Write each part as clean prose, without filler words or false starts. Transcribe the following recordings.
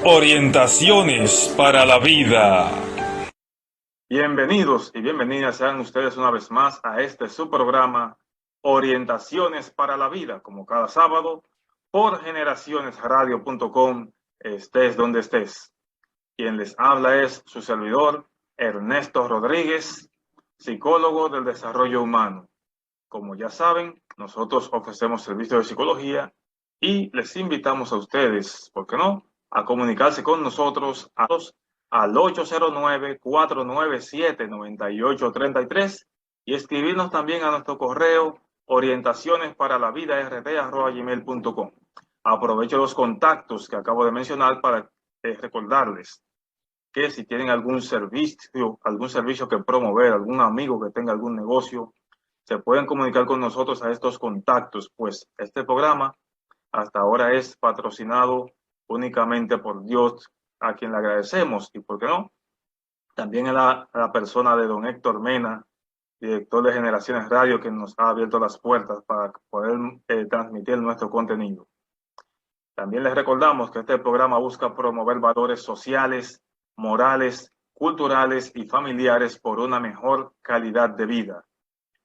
Orientaciones para la vida. Bienvenidos y bienvenidas sean ustedes una vez más a este su programa Orientaciones para la Vida, como cada sábado por generacionesradio.com, estés donde estés. Quien les habla es su servidor Ernesto Rodríguez, psicólogo del desarrollo humano. Como ya saben, nosotros ofrecemos servicios de psicología y les invitamos a ustedes, ¿por qué no?, a comunicarse con nosotros al 809-497-9833 y escribirnos también a nuestro correo orientacionesparalavida@gmail.com. Aprovecho los contactos que acabo de mencionar para recordarles que si tienen algún servicio que promover, algún amigo que tenga algún negocio, se pueden comunicar con nosotros a estos contactos, pues este programa hasta ahora es patrocinado únicamente por Dios, a quien le agradecemos, y por qué no, también a la persona de don Héctor Mena, director de Generaciones Radio, que nos ha abierto las puertas para poder transmitir nuestro contenido. También les recordamos que este programa busca promover valores sociales, morales, culturales y familiares por una mejor calidad de vida,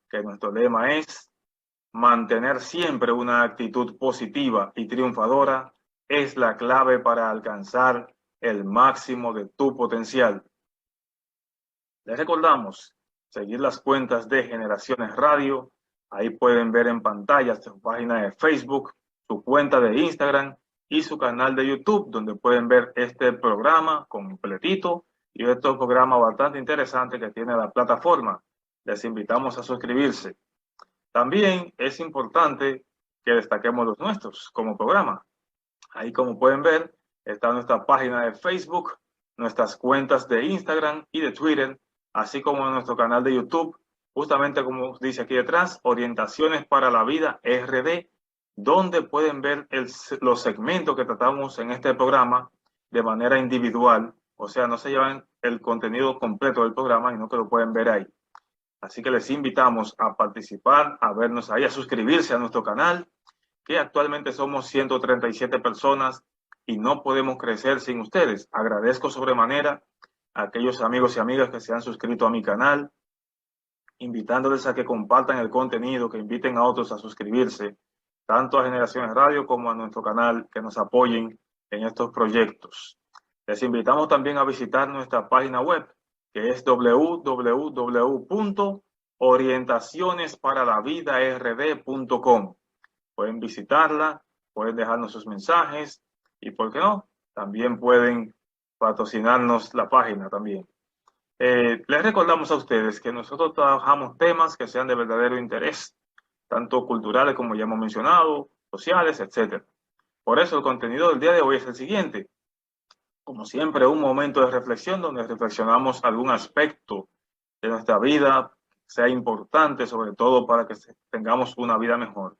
que nuestro lema es: mantener siempre una actitud positiva y triunfadora es la clave para alcanzar el máximo de tu potencial. Les recordamos seguir las cuentas de Generaciones Radio. Ahí pueden ver en pantalla su página de Facebook, su cuenta de Instagram y su canal de YouTube, donde pueden ver este programa completito y otro programa bastante interesante que tiene la plataforma. Les invitamos a suscribirse. También es importante que destaquemos los nuestros como programa. Ahí, como pueden ver, está nuestra página de Facebook, nuestras cuentas de Instagram y de Twitter, así como nuestro canal de YouTube, justamente como dice aquí detrás, Orientaciones para la Vida RD, donde pueden ver los segmentos que tratamos en este programa de manera individual, o sea, no se llevan el contenido completo del programa, sino que lo pueden ver ahí. Así que les invitamos a participar, a vernos ahí, a suscribirse a nuestro canal, que actualmente somos 137 personas y no podemos crecer sin ustedes. Agradezco sobremanera a aquellos amigos y amigas que se han suscrito a mi canal, invitándoles a que compartan el contenido, que inviten a otros a suscribirse, tanto a Generaciones Radio como a nuestro canal, que nos apoyen en estos proyectos. Les invitamos también a visitar nuestra página web, que es www.orientacionesparalavida.rd.com. Pueden visitarla, pueden dejarnos sus mensajes y, ¿por qué no?, también pueden patrocinarnos la página también. Les recordamos a ustedes que nosotros trabajamos temas que sean de verdadero interés, tanto culturales como ya hemos mencionado, sociales, etc. Por eso el contenido del día de hoy es el siguiente. Como siempre, un momento de reflexión donde reflexionamos algún aspecto de nuestra vida, sea importante, sobre todo para que tengamos una vida mejor.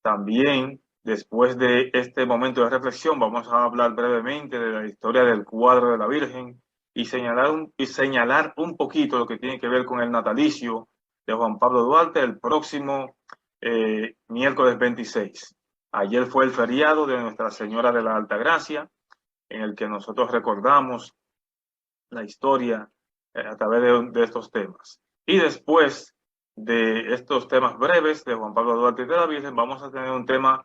También, después de este momento de reflexión, vamos a hablar brevemente de la historia del cuadro de la Virgen y señalar un poquito lo que tiene que ver con el natalicio de Juan Pablo Duarte el próximo miércoles 26. Ayer fue el feriado de Nuestra Señora de la Altagracia, en el que nosotros recordamos la historia a través de estos temas. Y después de estos temas breves de Juan Pablo Duarte y de la Virgen, vamos a tener un tema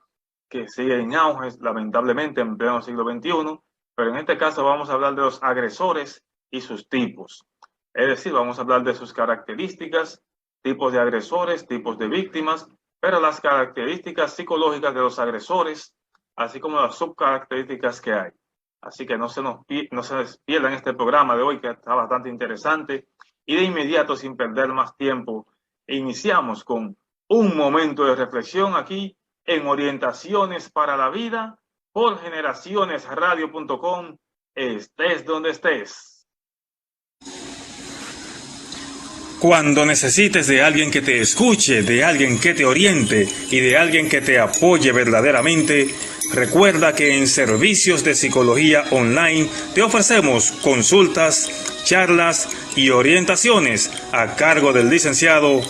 que sigue en auge, lamentablemente, en pleno siglo XXI, pero en este caso vamos a hablar de los agresores y sus tipos. Es decir, vamos a hablar de sus características, tipos de agresores, tipos de víctimas, pero las características psicológicas de los agresores, así como las subcaracterísticas que hay. Así que no se despierdan este programa de hoy, que está bastante interesante. Y de inmediato, sin perder más tiempo, iniciamos con un momento de reflexión aquí en Orientaciones para la Vida por generacionesradio.com. Estés donde estés. Cuando necesites de alguien que te escuche, de alguien que te oriente y de alguien que te apoye verdaderamente, recuerda que en Servicios de Psicología Online te ofrecemos consultas, charlas y orientaciones a cargo del licenciado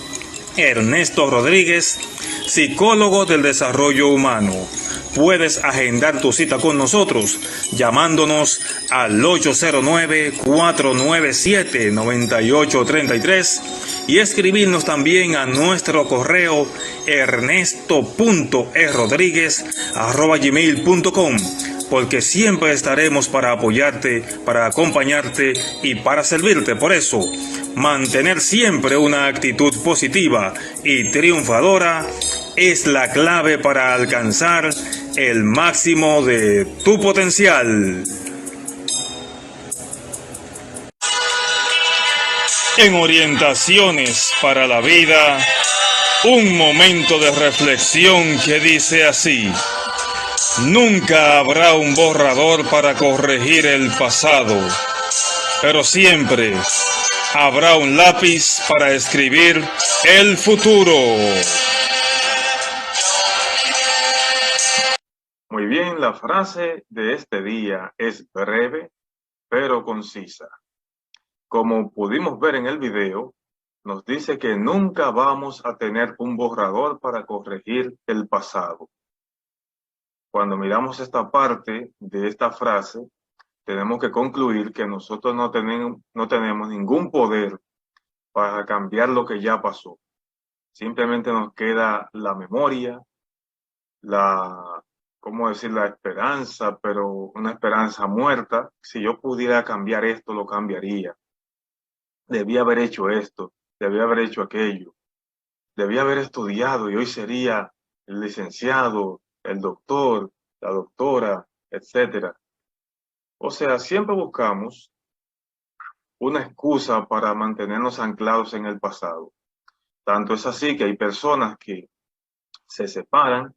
Ernesto Rodríguez, psicólogo del desarrollo humano. puedes agendar tu cita con nosotros llamándonos al 809-497-9833 y escribirnos también a nuestro correo ernesto.erodriguez@gmail.com, porque siempre estaremos para apoyarte, para acompañarte y para servirte. Por eso, mantener siempre una actitud positiva y triunfadora es la clave para alcanzar el máximo de tu potencial. En Orientaciones para la Vida, un momento de reflexión que dice así: nunca habrá un borrador para corregir el pasado, pero siempre habrá un lápiz para escribir el futuro. Muy bien, la frase de este día es breve, pero concisa. Como pudimos ver en el video, nos dice que nunca vamos a tener un borrador para corregir el pasado. Cuando miramos esta parte de esta frase, tenemos que concluir que nosotros no tenemos ningún poder para cambiar lo que ya pasó. Simplemente nos queda la memoria, ¿cómo decir? La esperanza, pero una esperanza muerta. Si yo pudiera cambiar esto, lo cambiaría. Debía haber hecho esto, debía haber hecho aquello, debía haber estudiado y hoy sería el licenciado, el doctor, la doctora, etcétera. O sea, siempre buscamos una excusa para mantenernos anclados en el pasado. Tanto es así que hay personas que se separan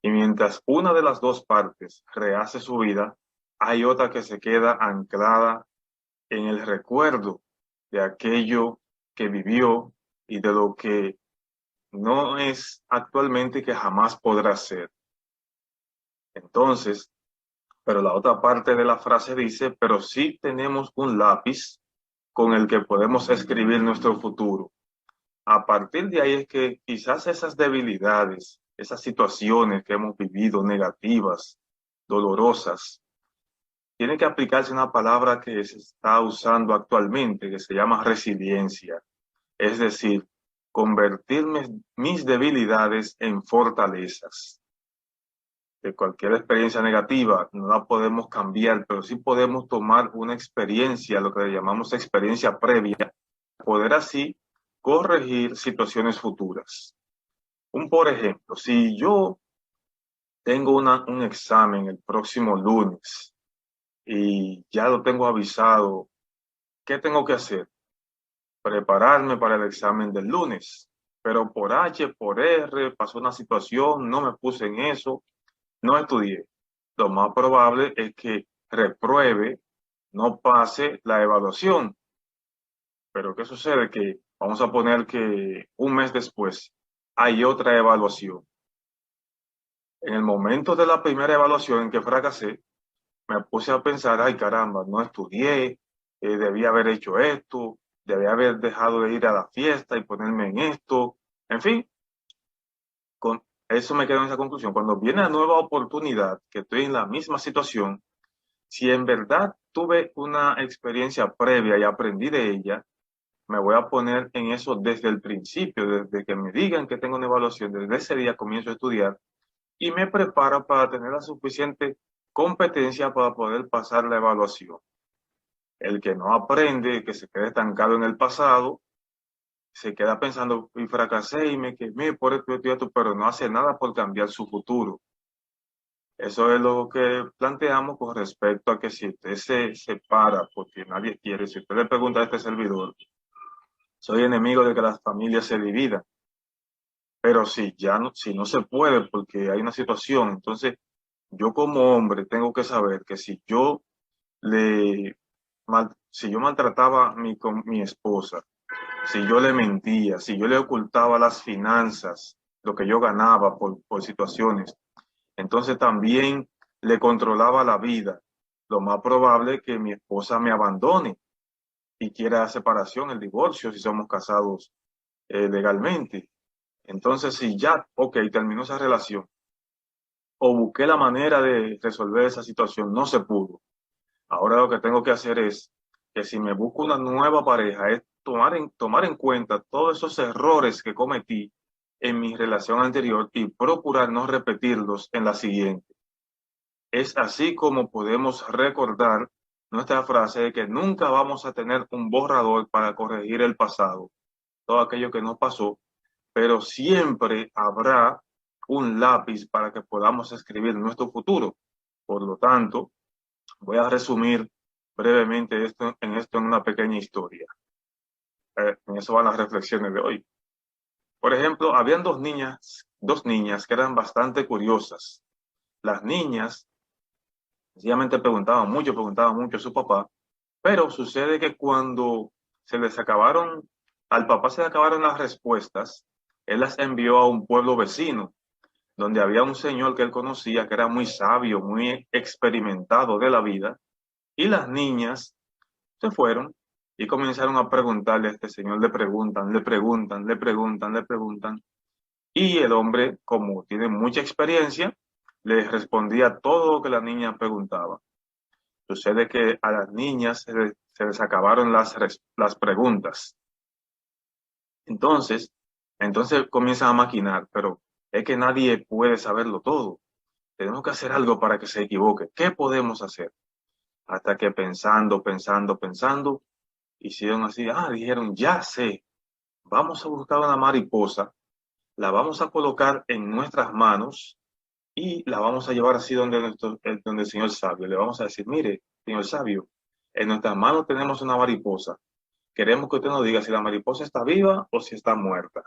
y mientras una de las dos partes rehace su vida, hay otra que se queda anclada en el recuerdo de aquello que vivió y de lo que no es actualmente y que jamás podrá ser. Entonces, pero la otra parte de la frase dice, pero sí tenemos un lápiz con el que podemos escribir nuestro futuro. A partir de ahí es que quizás esas debilidades, esas situaciones que hemos vivido negativas, dolorosas, tiene que aplicarse una palabra que se está usando actualmente, que se llama resiliencia. Es decir, convertir mis debilidades en fortalezas. De cualquier experiencia negativa no la podemos cambiar, pero sí podemos tomar una experiencia, lo que le llamamos experiencia previa, poder así corregir situaciones futuras. Por ejemplo, si yo tengo un examen el próximo lunes y ya lo tengo avisado, ¿qué tengo que hacer? Prepararme para el examen del lunes. Pero por H, por R, pasó una situación, no me puse en eso, no estudié. Lo más probable es que repruebe, no pase la evaluación. Pero ¿qué sucede? Que vamos a poner que un mes después hay otra evaluación. En el momento de la primera evaluación en que fracasé, me puse a pensar, ay caramba, no estudié, debía haber hecho esto, debía haber dejado de ir a la fiesta y ponerme en esto. En fin, con eso me quedo en esa conclusión. Cuando viene la nueva oportunidad, que estoy en la misma situación, si en verdad tuve una experiencia previa y aprendí de ella, me voy a poner en eso desde el principio, desde que me digan que tengo una evaluación, desde ese día comienzo a estudiar y me preparo para tener la suficiente competencia para poder pasar la evaluación. El que no aprende, que se quede estancado en el pasado, se queda pensando, y fracasé y me quemé por esto, pero no hace nada por cambiar su futuro. Eso es lo que planteamos con respecto a que si usted se separa porque nadie quiere, si usted le pregunta a este servidor, soy enemigo de que las familias se dividan. Pero si no se puede porque hay una situación, entonces yo como hombre tengo que saber que si yo maltrataba con mi esposa, si yo le mentía, si yo le ocultaba las finanzas, lo que yo ganaba por situaciones, entonces también le controlaba la vida. Lo más probable es que mi esposa me abandone y quiera separación, el divorcio, si somos casados legalmente. Entonces, si ya, ok, terminó esa relación, o busqué la manera de resolver esa situación, no se pudo. Ahora lo que tengo que hacer es que si me busco una nueva pareja, es tomar en cuenta todos esos errores que cometí en mi relación anterior y procurar no repetirlos en la siguiente. Es así como podemos recordar nuestra frase de que nunca vamos a tener un borrador para corregir el pasado, todo aquello que nos pasó, pero siempre habrá un lápiz para que podamos escribir nuestro futuro. Por lo tanto, voy a resumir brevemente esto en una pequeña historia. En eso van las reflexiones de hoy. Por ejemplo, habían dos niñas que eran bastante curiosas. Las niñas sencillamente preguntaban mucho a su papá, pero sucede que cuando al papá se le acabaron las respuestas, él las envió a un pueblo vecino, donde había un señor que él conocía, que era muy sabio, muy experimentado de la vida, y las niñas se fueron y comenzaron a preguntarle a este señor, le preguntan, y el hombre, como tiene mucha experiencia, le respondía todo lo que la niña preguntaba. Sucede que a las niñas se les acabaron las preguntas. Entonces comienzan a maquinar, pero es que nadie puede saberlo todo. Tenemos que hacer algo para que se equivoque. ¿Qué podemos hacer? Hasta que pensando, hicieron así, dijeron, ya sé, vamos a buscar una mariposa, la vamos a colocar en nuestras manos y la vamos a llevar así donde el señor sabio. Le vamos a decir, mire, señor sabio, en nuestras manos tenemos una mariposa. Queremos que usted nos diga si la mariposa está viva o si está muerta.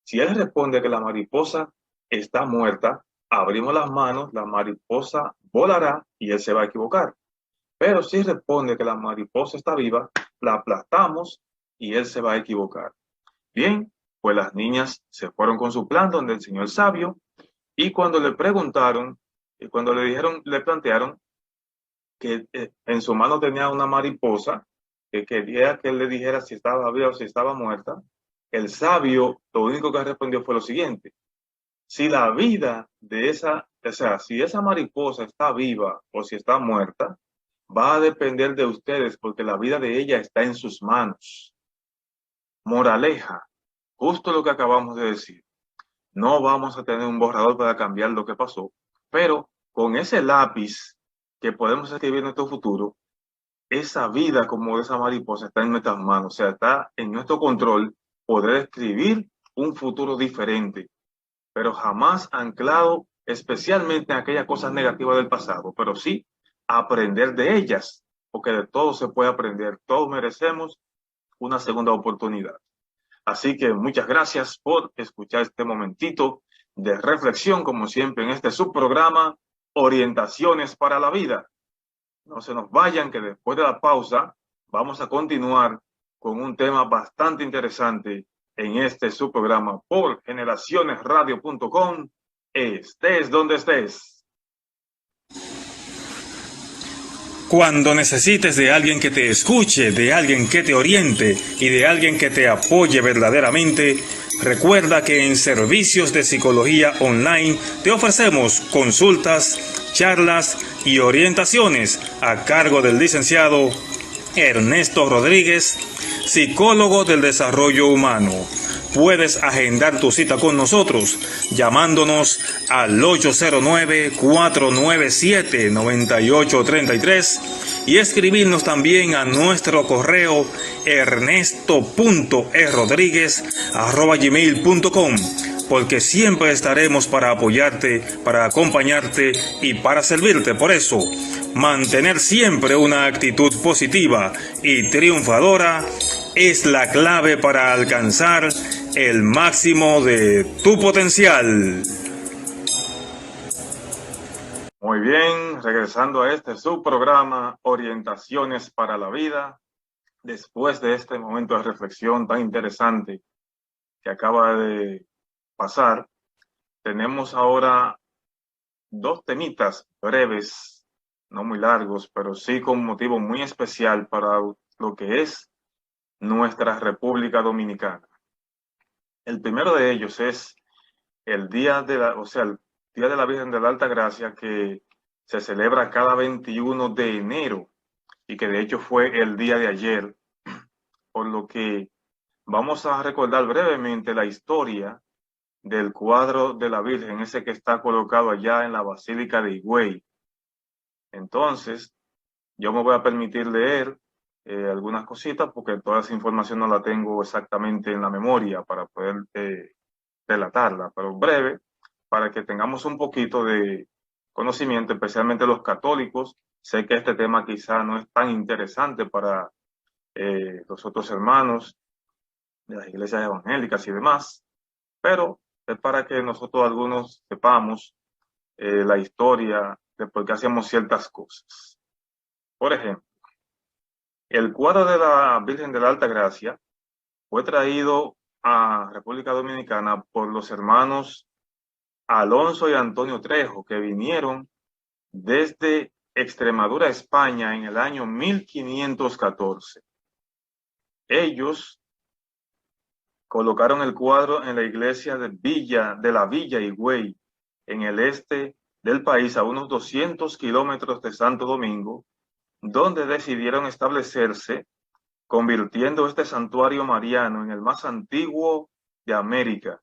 Si él responde que la mariposa está muerta, abrimos las manos, la mariposa volará y él se va a equivocar. Pero si responde que la mariposa está viva, la aplastamos y él se va a equivocar. Bien, pues las niñas se fueron con su plan donde el señor sabio y cuando le preguntaron, y cuando le plantearon que en su mano tenía una mariposa que quería que él le dijera si estaba viva o si estaba muerta, el sabio lo único que respondió fue lo siguiente: si la vida si esa mariposa está viva o si está muerta, va a depender de ustedes porque la vida de ella está en sus manos. Moraleja, justo lo que acabamos de decir. No vamos a tener un borrador para cambiar lo que pasó, pero con ese lápiz que podemos escribir nuestro futuro, esa vida como esa mariposa está en nuestras manos, o sea, está en nuestro control poder escribir un futuro diferente, pero jamás anclado especialmente en aquellas cosas negativas del pasado, pero sí aprender de ellas, porque de todo se puede aprender, todos merecemos una segunda oportunidad. Así que muchas gracias por escuchar este momentito de reflexión, como siempre en este subprograma, Orientaciones para la Vida. No se nos vayan, que después de la pausa vamos a continuar con un tema bastante interesante en este subprograma por generacionesradio.com. Estés donde estés. Cuando necesites de alguien que te escuche, de alguien que te oriente y de alguien que te apoye verdaderamente, recuerda que en Servicios de Psicología Online te ofrecemos consultas, charlas y orientaciones a cargo del licenciado Ernesto Rodríguez, psicólogo del desarrollo humano. Puedes agendar tu cita con nosotros llamándonos al 809-497-9833 y escribirnos también a nuestro correo ernesto.errodríguez@gmail.com, porque siempre estaremos para apoyarte, para acompañarte y para servirte. Por eso, mantener siempre una actitud positiva y triunfadora es la clave para alcanzar el máximo de tu potencial. Muy bien, regresando a este subprograma, Orientaciones para la Vida, después de este momento de reflexión tan interesante que acaba de pasar, tenemos ahora dos temitas breves, no muy largos, pero sí con motivo muy especial para lo que es nuestra República Dominicana. El primero de ellos es el Día de la Virgen de la Alta Gracia, que se celebra cada 21 de enero y que de hecho fue el día de ayer, por lo que vamos a recordar brevemente la historia del cuadro de la Virgen, ese que está colocado allá en la Basílica de Higüey. Entonces, yo me voy a permitir leer algunas cositas porque toda esa información no la tengo exactamente en la memoria para poder relatarla, pero breve, para que tengamos un poquito de conocimiento, especialmente los católicos. Sé que este tema quizá no es tan interesante para los otros hermanos de las iglesias evangélicas y demás, pero es para que nosotros algunos sepamos la historia de por qué hacemos ciertas cosas. Por ejemplo, el cuadro de la Virgen de la Alta Gracia fue traído a República Dominicana por los hermanos Alonso y Antonio Trejo, que vinieron desde Extremadura, España, en el año 1514. Ellos colocaron el cuadro en la iglesia de la Villa Higüey, en el este del país, a unos 200 kilómetros de Santo Domingo, donde decidieron establecerse, convirtiendo este santuario mariano en el más antiguo de América.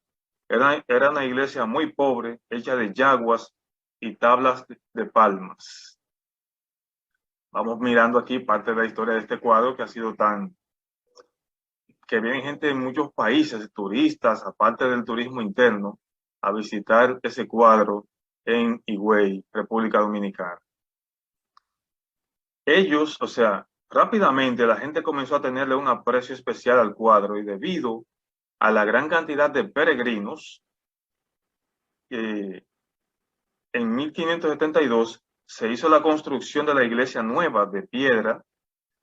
Era una iglesia muy pobre, hecha de yaguas y tablas de palmas. Vamos mirando aquí parte de la historia de este cuadro que ha sido que vienen gente de muchos países, turistas, aparte del turismo interno, a visitar ese cuadro en Higüey, República Dominicana. Ellos, o sea, rápidamente la gente comenzó a tenerle un aprecio especial al cuadro y debido a la gran cantidad de peregrinos, en 1572 se hizo la construcción de la iglesia nueva de piedra.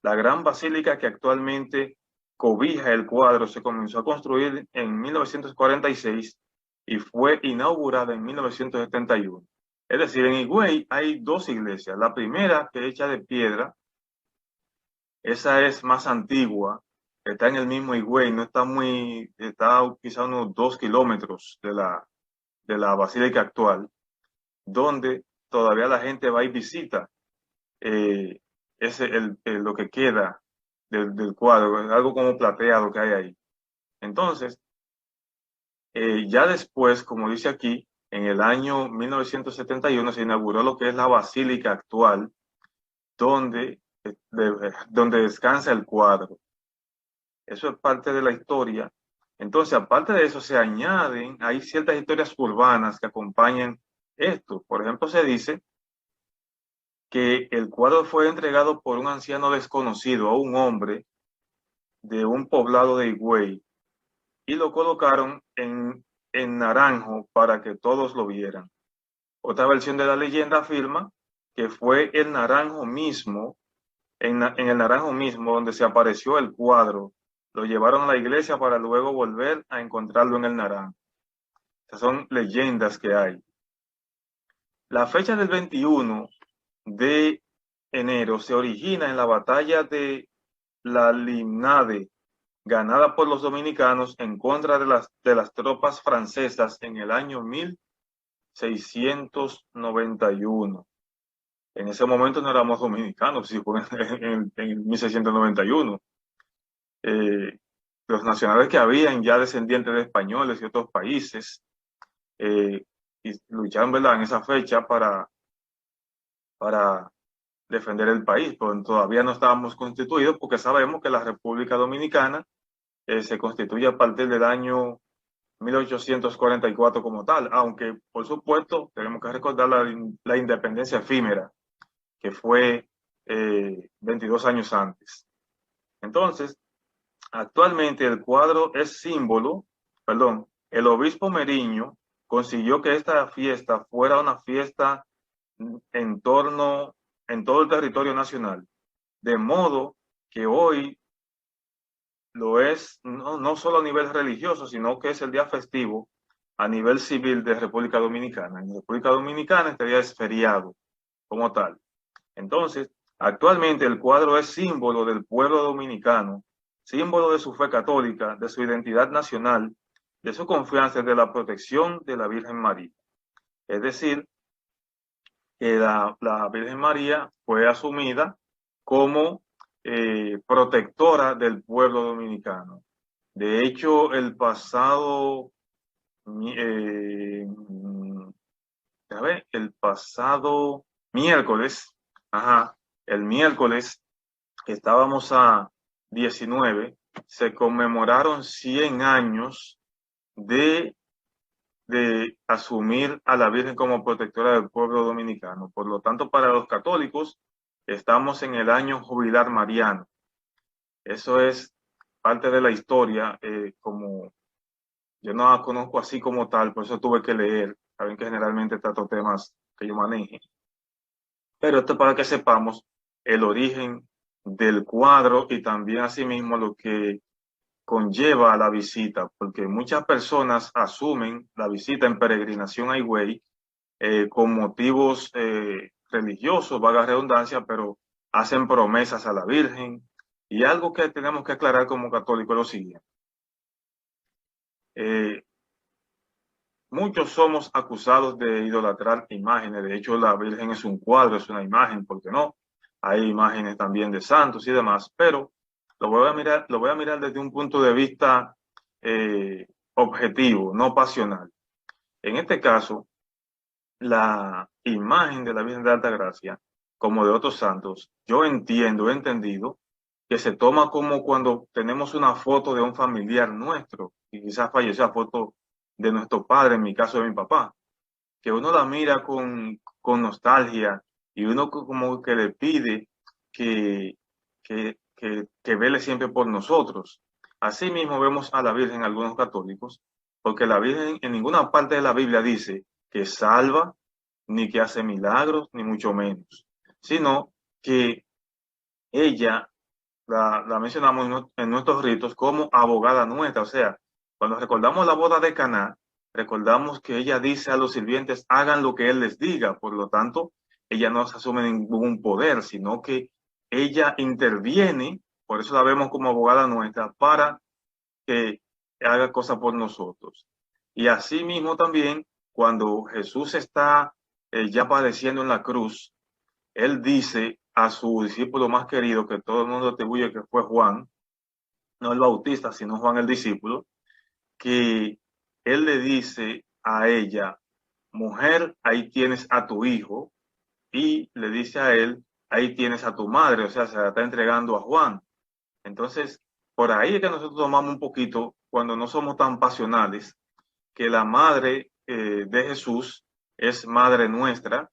La gran basílica que actualmente cobija el cuadro se comenzó a construir en 1946 y fue inaugurada en 1971. Es decir, en Higüey hay dos iglesias. La primera, que es hecha de piedra, esa es más antigua, está en el mismo Higüey, no está está quizá unos 2 kilómetros de la basílica actual, donde todavía la gente va y visita lo que queda del cuadro, algo como plateado que hay ahí. Entonces, ya después, como dice aquí, en el año 1971 se inauguró lo que es la basílica actual, donde descansa el cuadro. Eso es parte de la historia. Entonces, aparte de eso, hay ciertas historias urbanas que acompañan esto. Por ejemplo, se dice que el cuadro fue entregado por un anciano desconocido a un hombre de un poblado de Higüey y lo colocaron en naranjo para que todos lo vieran. Otra versión de la leyenda afirma que fue el naranjo mismo, en el naranjo mismo donde se apareció el cuadro, lo llevaron a la iglesia para luego volver a encontrarlo en el naranjo. Esas son leyendas que hay. La fecha del 21 de enero se origina en la batalla de la Limnade, ganada por los dominicanos en contra de las tropas francesas en el año 1691. En ese momento no éramos dominicanos, sí, fue en 1691. Los nacionales que habían, ya descendientes de españoles y otros países, y lucharon, ¿verdad?, en esa fecha para defender el país, pero todavía no estábamos constituidos porque sabemos que la República Dominicana se constituye a partir del año 1844 como tal, aunque por supuesto tenemos que recordar la independencia efímera, que fue 22 años antes. Entonces, actualmente el cuadro es símbolo, el obispo Meriño consiguió que esta fiesta fuera una fiesta en todo el territorio nacional, de modo que hoy lo es no solo a nivel religioso, sino que es el día festivo a nivel civil de República Dominicana. En República Dominicana este día es feriado como tal. Entonces, actualmente el cuadro es símbolo del pueblo dominicano, símbolo de su fe católica, de su identidad nacional, de su confianza y de la protección de la Virgen María. Es decir, que la Virgen María fue asumida como protectora del pueblo dominicano. De hecho, el pasado, el pasado miércoles, ajá, el miércoles que estábamos a 19, se conmemoraron 100 años de asumir a la Virgen como protectora del pueblo dominicano. Por lo tanto, para los católicos, estamos en el año jubilar mariano. Eso es parte de la historia, como yo no la conozco así como tal, por eso tuve que leer. Saben que generalmente trato temas que yo maneje. Pero esto es para que sepamos el origen del cuadro y también asimismo lo que conlleva la visita, porque muchas personas asumen la visita en peregrinación a Higüey con motivos religiosos, vaga redundancia, pero hacen promesas a la Virgen. Y algo que tenemos que aclarar como católicos es lo siguiente. Muchos somos acusados de idolatrar imágenes. De hecho, la Virgen es un cuadro, es una imagen, ¿por qué no? Hay imágenes también de santos y demás, pero lo voy a mirar desde un punto de vista objetivo, no pasional. En este caso, la imagen de la Virgen de Altagracia, como de otros santos, yo entiendo, he entendido, que se toma como cuando tenemos una foto de un familiar nuestro, y quizás falleció, a foto de nuestro padre, en mi caso de mi papá, que uno la mira con nostalgia y uno como que le pide que vele siempre por nosotros. Así mismo vemos a la Virgen en algunos católicos, porque la Virgen en ninguna parte de la Biblia dice que salva, ni que hace milagros, ni mucho menos, sino que ella la mencionamos en nuestros ritos como abogada nuestra. O sea, cuando recordamos la boda de Caná, recordamos que ella dice a los sirvientes, hagan lo que él les diga. Por lo tanto, ella no se asume ningún poder, sino que ella interviene, por eso la vemos como abogada nuestra, para que haga cosas por nosotros. Y así mismo también, cuando Jesús está ya padeciendo en la cruz, él dice a su discípulo más querido, que todo el mundo atribuye que fue Juan, no el Bautista, sino Juan el discípulo, que él le dice a ella, mujer, ahí tienes a tu hijo, y le dice a él, ahí tienes a tu madre, o sea, se la está entregando a Juan. Entonces, por ahí es que nosotros tomamos un poquito, cuando no somos tan pasionales, que la madre de Jesús es madre nuestra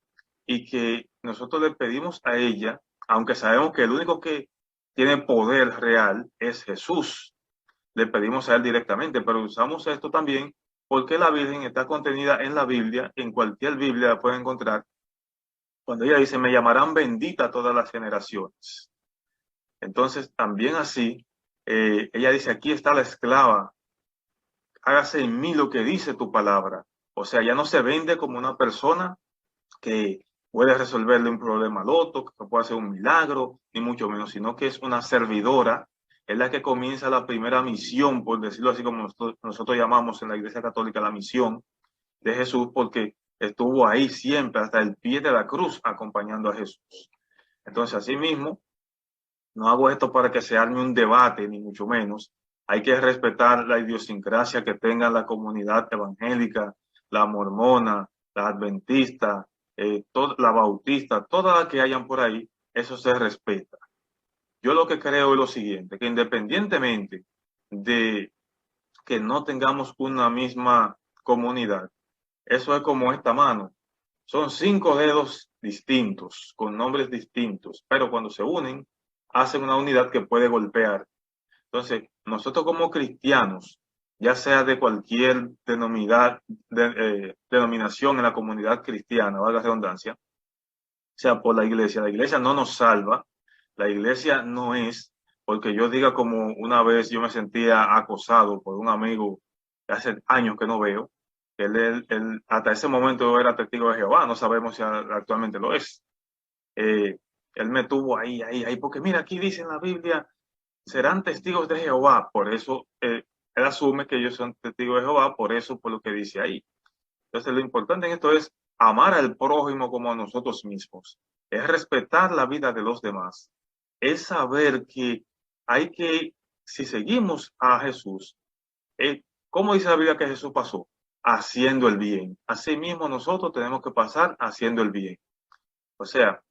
y que nosotros le pedimos a ella, aunque sabemos que el único que tiene poder real es Jesús, le pedimos a él directamente, pero usamos esto también porque la Virgen está contenida en la Biblia, en cualquier Biblia la pueden encontrar, cuando ella dice, me llamarán bendita todas las generaciones. Entonces, también así, ella dice, aquí está la esclava, hágase en mí lo que dice tu palabra. O sea, ya no se vende como una persona que puede resolverle un problema al otro, que puede hacer un milagro, ni mucho menos, sino que es una servidora, es la que comienza la primera misión, por decirlo así como nosotros llamamos en la Iglesia Católica la misión de Jesús, porque estuvo ahí siempre, hasta el pie de la cruz, acompañando a Jesús. Entonces, así mismo, no hago esto para que se arme un debate, ni mucho menos. Hay que respetar la idiosincrasia que tenga la comunidad evangélica, la mormona, la adventista, la bautista, todas las que hayan por ahí, eso se respeta. Yo lo que creo es lo siguiente, que independientemente de que no tengamos una misma comunidad, eso es como esta mano. Son 5 dedos distintos, con nombres distintos, pero cuando se unen, hacen una unidad que puede golpear. Entonces, nosotros como cristianos, ya sea de cualquier denominación en la comunidad cristiana, valga la redundancia, sea por la iglesia no nos salva, la iglesia no es, porque yo diga como una vez yo me sentía acosado por un amigo que hace años que no veo, que él hasta ese momento era testigo de Jehová, no sabemos si actualmente lo es. Él me tuvo ahí, porque mira, aquí dice en la Biblia, serán testigos de Jehová, por eso él asume que ellos son testigos de Jehová, por eso, por lo que dice ahí. Entonces, lo importante en esto es amar al prójimo como a nosotros mismos, es respetar la vida de los demás, es saber que hay que, si seguimos a Jesús, ¿cómo dice la Biblia que Jesús pasó? Haciendo el bien. Asimismo nosotros tenemos que pasar haciendo el bien. O sea,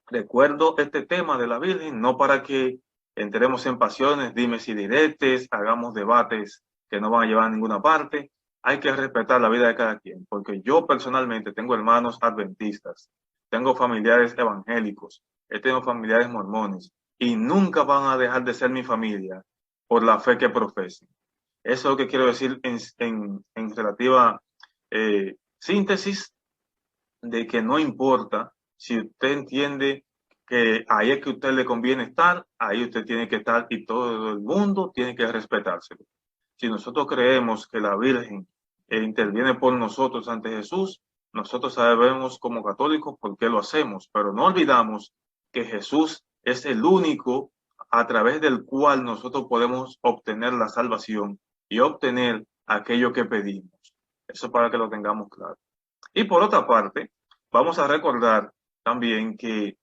recuerdo este tema de la Virgen, no para que entremos en pasiones, dimes y diretes, hagamos debates que no van a llevar a ninguna parte. Hay que respetar la vida de cada quien, porque yo personalmente tengo hermanos adventistas, tengo familiares evangélicos, tengo familiares mormones, y nunca van a dejar de ser mi familia por la fe que profesen. Eso es lo que quiero decir en relativa síntesis, de que no importa si usted entiende que ahí es que a usted le conviene estar, ahí usted tiene que estar y todo el mundo tiene que respetárselo. Si nosotros creemos que la Virgen interviene por nosotros ante Jesús, nosotros sabemos como católicos por qué lo hacemos, pero no olvidamos que Jesús es el único a través del cual nosotros podemos obtener la salvación y obtener aquello que pedimos. Eso para que lo tengamos claro. Y por otra parte, vamos a recordar también que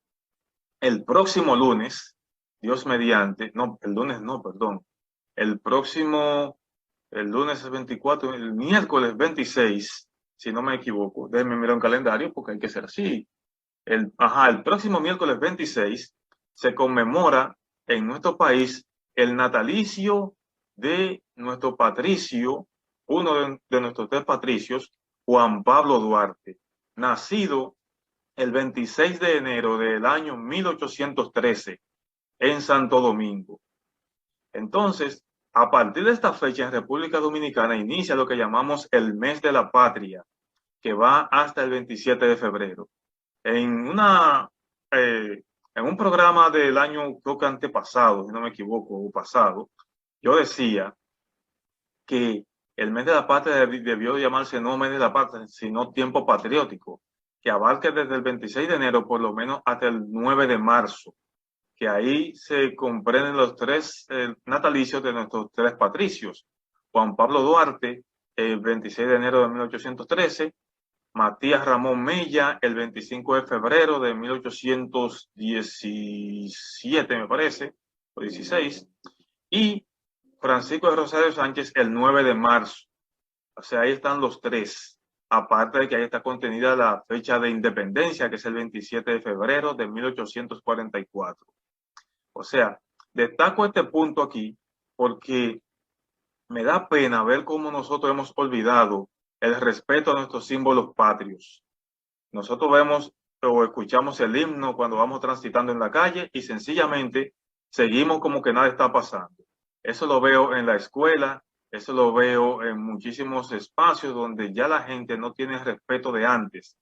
el próximo lunes, Dios mediante, no, el lunes no, perdón, el lunes es 24, el miércoles 26, si no me equivoco, déjenme mirar un calendario porque hay que ser así. El próximo miércoles 26 se conmemora en nuestro país el natalicio de nuestro patricio, uno de nuestros tres patricios, Juan Pablo Duarte, nacido el 26 de enero del año 1813 en Santo Domingo. Entonces, a partir de esta fecha en República Dominicana inicia lo que llamamos el mes de la patria, que va hasta el 27 de febrero. En un programa del año, creo que antepasado, si no me equivoco, o pasado, yo decía que el mes de la patria debió llamarse no mes de la patria, sino tiempo patriótico, que abarque desde el 26 de enero por lo menos hasta el 9 de marzo, que ahí se comprenden los tres natalicios de nuestros tres patricios. Juan Pablo Duarte, el 26 de enero de 1813, Matías Ramón Mella, el 25 de febrero de 1817, me parece, o 16, y Francisco de Rosario Sánchez, el 9 de marzo. O sea, ahí están los tres. Aparte de que ahí está contenida la fecha de independencia, que es el 27 de febrero de 1844. O sea, destaco este punto aquí porque me da pena ver cómo nosotros hemos olvidado el respeto a nuestros símbolos patrios. Nosotros vemos o escuchamos el himno cuando vamos transitando en la calle y sencillamente seguimos como que nada está pasando. Eso lo veo en la escuela, eso lo veo en muchísimos espacios donde ya la gente no tiene el respeto de antes,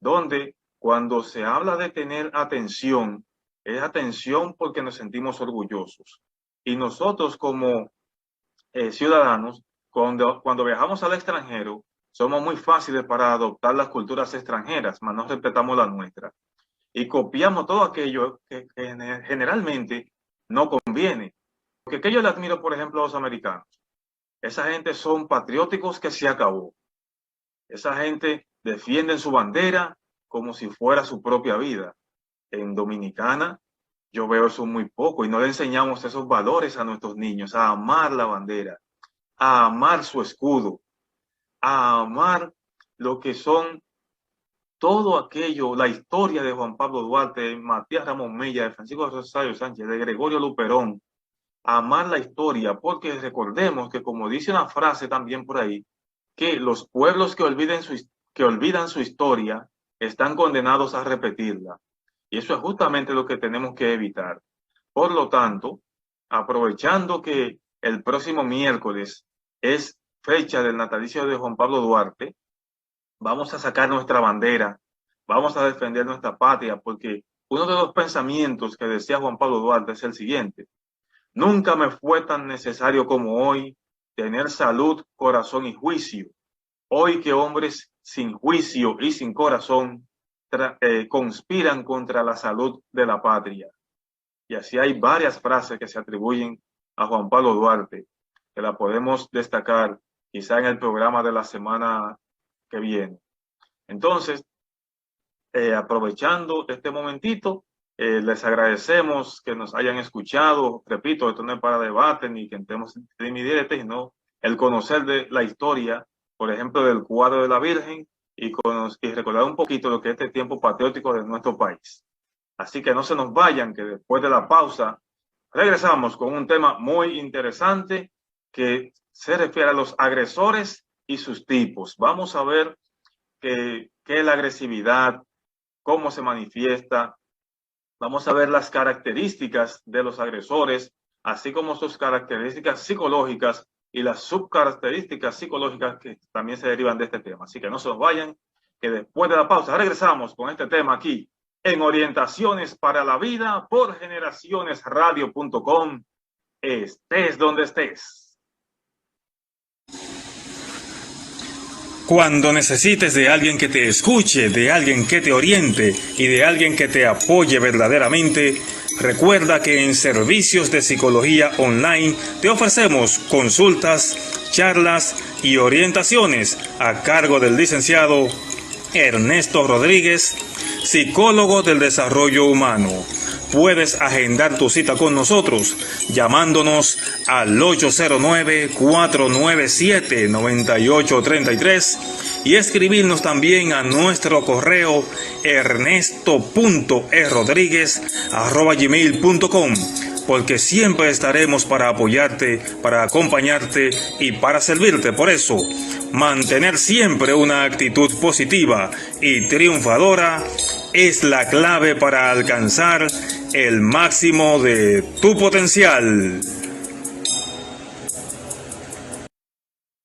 donde cuando se habla de tener atención, es atención porque nos sentimos orgullosos. Y nosotros como ciudadanos, cuando viajamos al extranjero, somos muy fáciles para adoptar las culturas extranjeras, mas no respetamos la nuestra. Y copiamos todo aquello que generalmente no conviene. Porque que yo le admiro, por ejemplo, a los americanos. Esa gente son patrióticos que se acabó. Esa gente defiende su bandera como si fuera su propia vida. En Dominicana yo veo eso muy poco y no le enseñamos esos valores a nuestros niños, a amar la bandera, a amar su escudo, a amar lo que son todo aquello, la historia de Juan Pablo Duarte, de Matías Ramón Mella, de Francisco Rosario Sánchez, de Gregorio Luperón, a amar la historia, porque recordemos que como dice una frase también por ahí, que los pueblos que olvidan su historia están condenados a repetirla. Y eso es justamente lo que tenemos que evitar. Por lo tanto, aprovechando que el próximo miércoles es fecha del natalicio de Juan Pablo Duarte, vamos a sacar nuestra bandera, vamos a defender nuestra patria, porque uno de los pensamientos que decía Juan Pablo Duarte es el siguiente: nunca me fue tan necesario como hoy tener salud, corazón y juicio. Hoy que hombres sin juicio y sin corazón conspiran contra la salud de la patria. Y así hay varias frases que se atribuyen a Juan Pablo Duarte, que la podemos destacar quizá en el programa de la semana que viene. Entonces, aprovechando este momentito, les agradecemos que nos hayan escuchado. Repito, esto no es para debate ni que entremos en dividirete, sino el conocer de la historia, por ejemplo, del cuadro de la Virgen y recordar un poquito lo que es este tiempo patriótico de nuestro país. Así que no se nos vayan, que después de la pausa regresamos con un tema muy interesante que se refiere a los agresores y sus tipos. Vamos a ver qué es la agresividad, cómo se manifiesta. Vamos a ver las características de los agresores, así como sus características psicológicas y las subcaracterísticas psicológicas que también se derivan de este tema. Así que no se nos vayan, que después de la pausa regresamos con este tema aquí en Orientaciones para la Vida por generacionesradio.com. Estés donde estés. Cuando necesites de alguien que te escuche, de alguien que te oriente y de alguien que te apoye verdaderamente, recuerda que en Servicios de Psicología Online te ofrecemos consultas, charlas y orientaciones a cargo del licenciado Ernesto Rodríguez, psicólogo del desarrollo humano. Puedes agendar tu cita con nosotros llamándonos al 809-497-9833 y escribirnos también a nuestro correo ernesto.rodriguez@gmail.com, porque siempre estaremos para apoyarte, para acompañarte y para servirte. Por eso, mantener siempre una actitud positiva y triunfadora es la clave para alcanzar el máximo de tu potencial.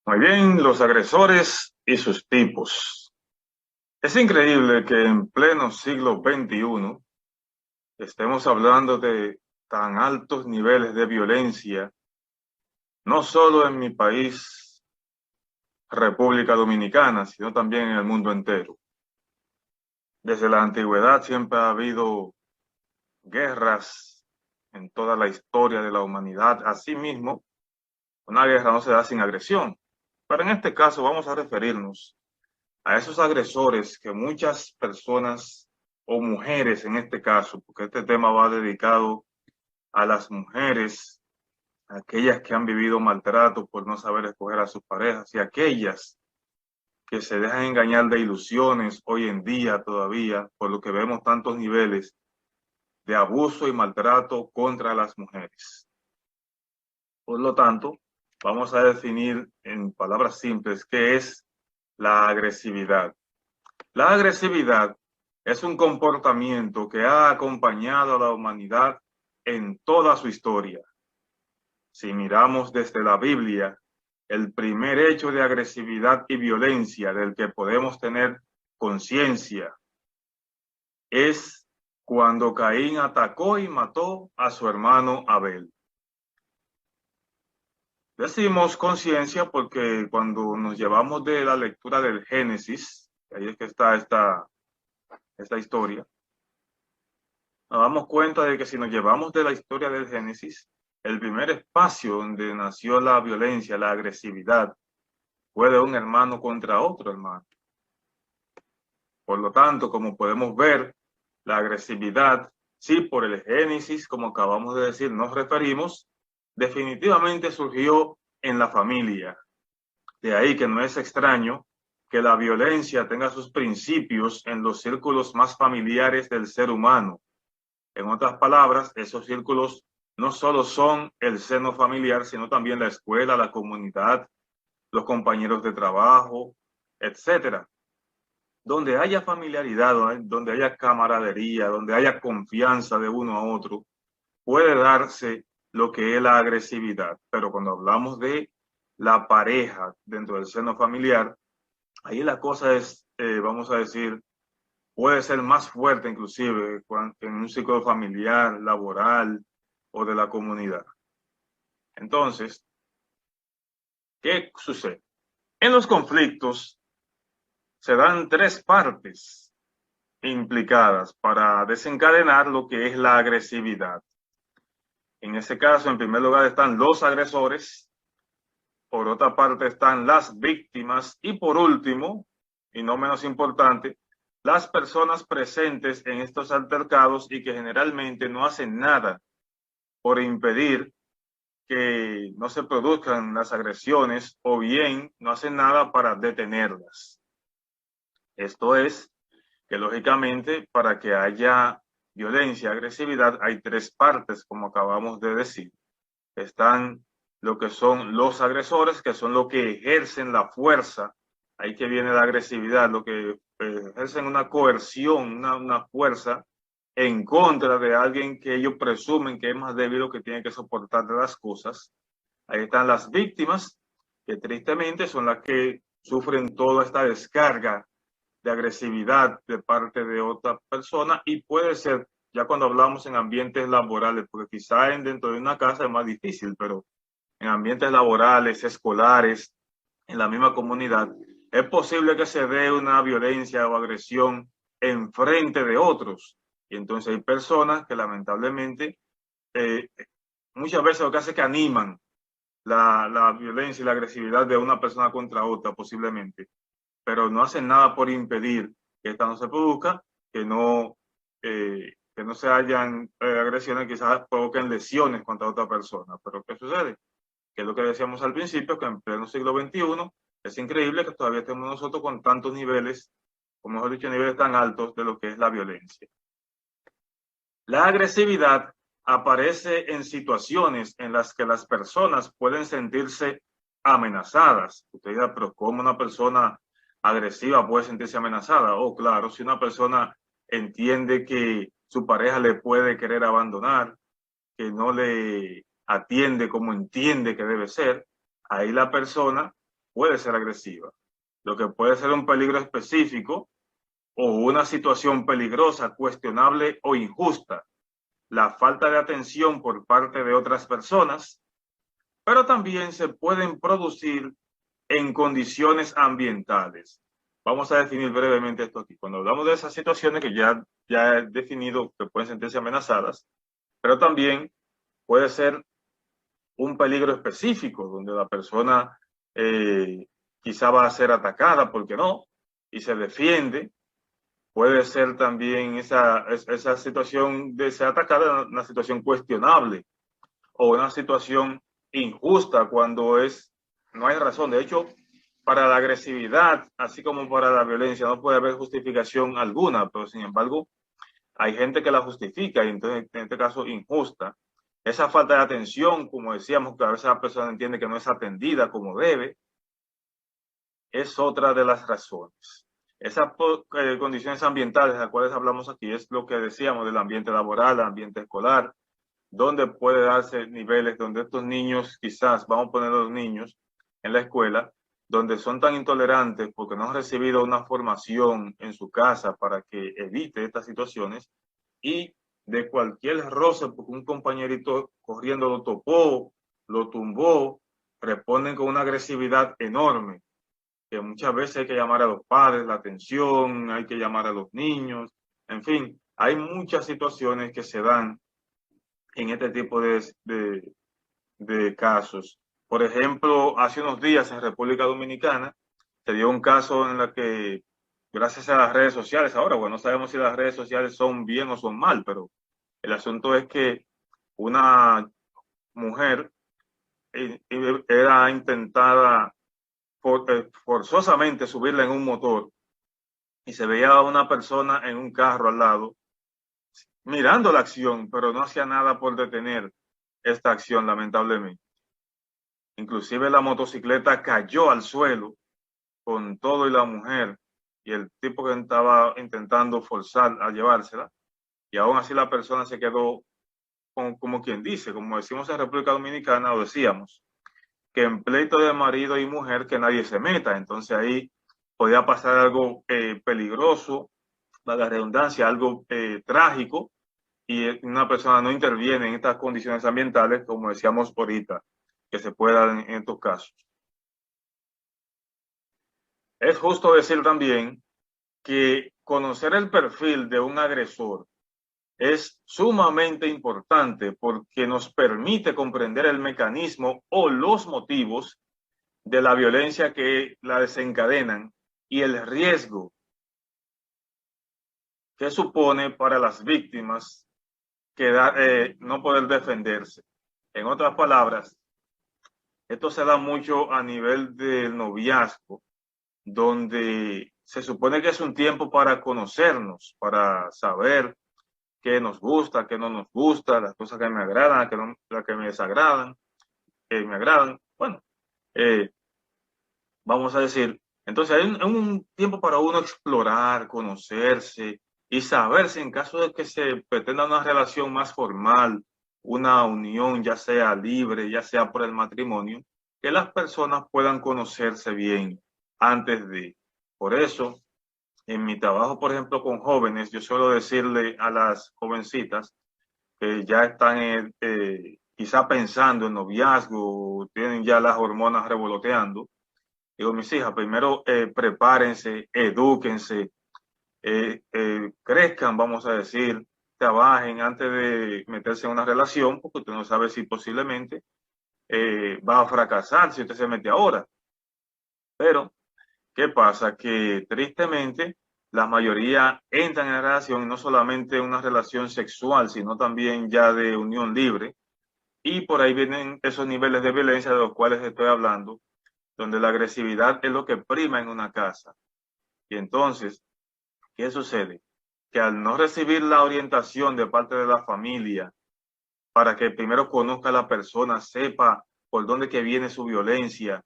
Muy bien, los agresores y sus tipos. Es increíble que en pleno siglo XXI estemos hablando de tan altos niveles de violencia, no solo en mi país, República Dominicana, sino también en el mundo entero. Desde la antigüedad siempre ha habido guerras en toda la historia de la humanidad. Asimismo, una guerra no se da sin agresión. Pero en este caso vamos a referirnos a esos agresores que muchas personas, o mujeres en este caso, porque este tema va dedicado a las mujeres, aquellas que han vivido maltrato por no saber escoger a sus parejas, y aquellas que se dejan engañar de ilusiones hoy en día todavía, por lo que vemos tantos niveles de abuso y maltrato contra las mujeres. Por lo tanto, vamos a definir en palabras simples qué es la agresividad. La agresividad es un comportamiento que ha acompañado a la humanidad en toda su historia. Si miramos desde la Biblia, el primer hecho de agresividad y violencia del que podemos tener conciencia es cuando Caín atacó y mató a su hermano Abel. Decimos conciencia porque cuando nos llevamos de la lectura del Génesis, ahí es que está esta historia, nos damos cuenta de que si nos llevamos de la historia del Génesis, el primer espacio donde nació la violencia, la agresividad, fue de un hermano contra otro hermano. Por lo tanto, como podemos ver, la agresividad, sí, por el Génesis, como acabamos de decir, nos referimos, definitivamente surgió en la familia. De ahí que no es extraño que la violencia tenga sus principios en los círculos más familiares del ser humano. En otras palabras, esos círculos no solo son el seno familiar, sino también la escuela, la comunidad, los compañeros de trabajo, etcétera. Donde haya familiaridad, donde haya camaradería, donde haya confianza de uno a otro, puede darse lo que es la agresividad. Pero cuando hablamos de la pareja dentro del seno familiar, ahí la cosa es, vamos a decir, puede ser más fuerte inclusive en un ciclo familiar, laboral o de la comunidad. Entonces, ¿qué sucede? En los conflictos se dan tres partes implicadas para desencadenar lo que es la agresividad. En ese caso, en primer lugar, están los agresores, por otra parte están las víctimas y por último, y no menos importante, las personas presentes en estos altercados y que generalmente no hacen nada por impedir que no se produzcan las agresiones o bien no hacen nada para detenerlas. Esto es que lógicamente para que haya violencia, agresividad, hay tres partes, como acabamos de decir. Están lo que son los agresores, que son los que ejercen la fuerza. Ahí que viene la agresividad, lo que ejercen una coerción, una fuerza en contra de alguien que ellos presumen que es más débil o que tiene que soportar las cosas. Ahí están las víctimas, que tristemente son las que sufren toda esta descarga de agresividad de parte de otra persona, y puede ser, ya cuando hablamos en ambientes laborales, porque quizá dentro de una casa es más difícil, pero en ambientes laborales, escolares, en la misma comunidad, es posible que se dé una violencia o agresión en frente de otros. Y entonces hay personas que lamentablemente muchas veces lo que hace es que animan la violencia y la agresividad de una persona contra otra posiblemente, pero no hacen nada por impedir que esta no se produzca, que no se hayan agresiones, quizás provoquen lesiones contra otra persona. Pero ¿qué sucede? Que es lo que decíamos al principio, que en pleno siglo XXI es increíble que todavía estemos nosotros con tantos niveles, o mejor dicho, niveles tan altos de lo que es la violencia. La agresividad aparece en situaciones en las que las personas pueden sentirse amenazadas. Usted dirá, pero ¿cómo una persona agresiva puede sentirse amenazada? Oh, claro, si una persona entiende que su pareja le puede querer abandonar, que no le atiende como entiende que debe ser, ahí la persona puede ser agresiva. Lo que puede ser un peligro específico o una situación peligrosa, cuestionable o injusta, la falta de atención por parte de otras personas, pero también se pueden producir en condiciones ambientales. Vamos a definir brevemente esto aquí. Cuando hablamos de esas situaciones que ya he definido que pueden sentirse amenazadas, pero también puede ser un peligro específico donde la persona quizá va a ser atacada, ¿por qué no? Y se defiende. Puede ser también esa situación de ser atacada, una situación cuestionable o una situación injusta cuando no hay razón. De hecho, para la agresividad, así como para la violencia, no puede haber justificación alguna, pero sin embargo, hay gente que la justifica y entonces, en este caso, injusta. Esa falta de atención, como decíamos, que a veces la persona entiende que no es atendida como debe, es otra de las razones. Esas condiciones ambientales de las cuales hablamos aquí es lo que decíamos del ambiente laboral, el ambiente escolar, donde puede darse niveles donde estos niños, quizás, vamos a poner a los niños en la escuela, donde son tan intolerantes porque no han recibido una formación en su casa para que evite estas situaciones, y de cualquier roce, porque un compañerito corriendo lo topó, lo tumbó, responden con una agresividad enorme, que muchas veces hay que llamar a los padres la atención, hay que llamar a los niños, en fin, hay muchas situaciones que se dan en este tipo de casos. Por ejemplo, hace unos días en República Dominicana se dio un caso en el que, gracias a las redes sociales, ahora, bueno, no sabemos si las redes sociales son bien o son mal, pero el asunto es que una mujer era intentada forzosamente subirla en un motor y se veía a una persona en un carro al lado mirando la acción, pero no hacía nada por detener esta acción, lamentablemente. Inclusive la motocicleta cayó al suelo con todo y la mujer y el tipo que estaba intentando forzar a llevársela, y aún así la persona se quedó como quien dice, como decimos en República Dominicana, o decíamos, que en pleito de marido y mujer que nadie se meta. Entonces ahí podía pasar algo peligroso, la redundancia, algo trágico, y una persona no interviene en estas condiciones ambientales, como decíamos ahorita, que se puedan en estos casos. Es justo decir también que conocer el perfil de un agresor es sumamente importante porque nos permite comprender el mecanismo o los motivos de la violencia que la desencadenan y el riesgo que supone para las víctimas no poder defenderse. En otras palabras, esto se da mucho a nivel del noviazgo, donde se supone que es un tiempo para conocernos, para saber qué nos gusta, qué no nos gusta, las cosas que me agradan, las que me desagradan, que me agradan. Bueno, vamos a decir, entonces hay un tiempo para uno explorar, conocerse y saber si en caso de que se pretenda una relación más formal, una unión ya sea libre, ya sea por el matrimonio, que las personas puedan conocerse bien antes de. Por eso, en mi trabajo, por ejemplo, con jóvenes, yo suelo decirle a las jovencitas que ya están quizá pensando en noviazgo, tienen ya las hormonas revoloteando. Digo, mis hijas, primero prepárense, edúquense, crezcan, vamos a decir, trabajen antes de meterse en una relación, porque usted no sabe si posiblemente va a fracasar si usted se mete ahora. Pero, ¿qué pasa? Que tristemente la mayoría entran en la relación, no solamente una relación sexual, sino también ya de unión libre, y por ahí vienen esos niveles de violencia de los cuales estoy hablando, donde la agresividad es lo que prima en una casa. Y entonces, ¿qué sucede? Que al no recibir la orientación de parte de la familia, para que primero conozca a la persona, sepa por dónde que viene su violencia,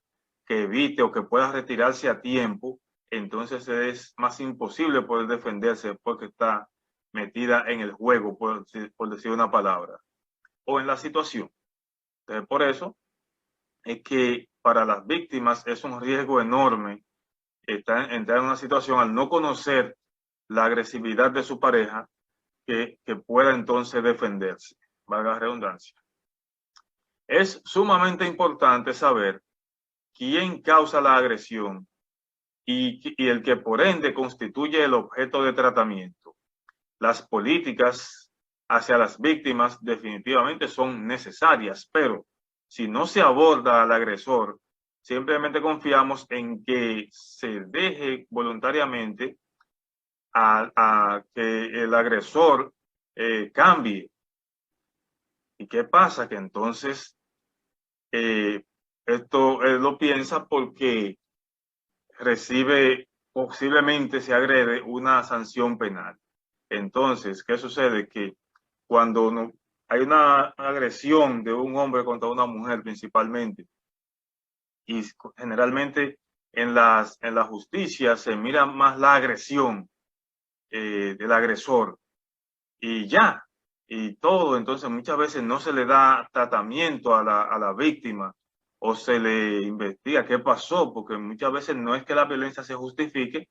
que evite o que pueda retirarse a tiempo, entonces es más imposible poder defenderse porque está metida en el juego, por decir una palabra, o en la situación. Entonces, por eso es que para las víctimas es un riesgo enorme entrar en una situación al no conocer la agresividad de su pareja que pueda entonces defenderse, valga la redundancia. Es sumamente importante saber quién causa la agresión y el que por ende constituye el objeto de tratamiento. Las políticas hacia las víctimas definitivamente son necesarias, pero si no se aborda al agresor, simplemente confiamos en que se deje voluntariamente a que el agresor cambie. ¿Y qué pasa? Que entonces esto él lo piensa porque recibe, posiblemente se agrede una sanción penal. Entonces, ¿qué sucede? Que cuando hay una agresión de un hombre contra una mujer principalmente, y generalmente en la justicia se mira más la agresión del agresor y ya, y todo. Entonces muchas veces no se le da tratamiento a la víctima o se le investiga qué pasó, porque muchas veces no es que la violencia se justifique,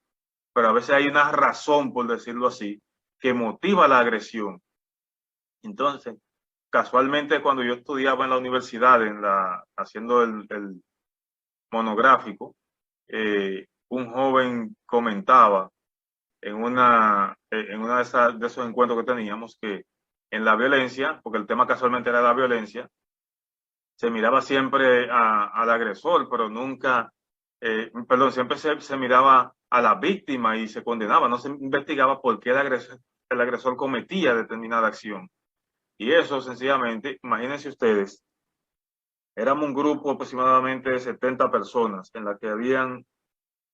pero a veces hay una razón, por decirlo así, que motiva la agresión. Entonces, casualmente cuando yo estudiaba en la universidad, haciendo el monográfico, un joven comentaba en una de esos encuentros que teníamos que en la violencia, porque el tema casualmente era la violencia, se miraba siempre al agresor, pero nunca, siempre se miraba a la víctima y se condenaba, no se investigaba por qué el agresor cometía determinada acción. Y eso sencillamente, imagínense ustedes, éramos un grupo aproximadamente de 70 personas en la que habían,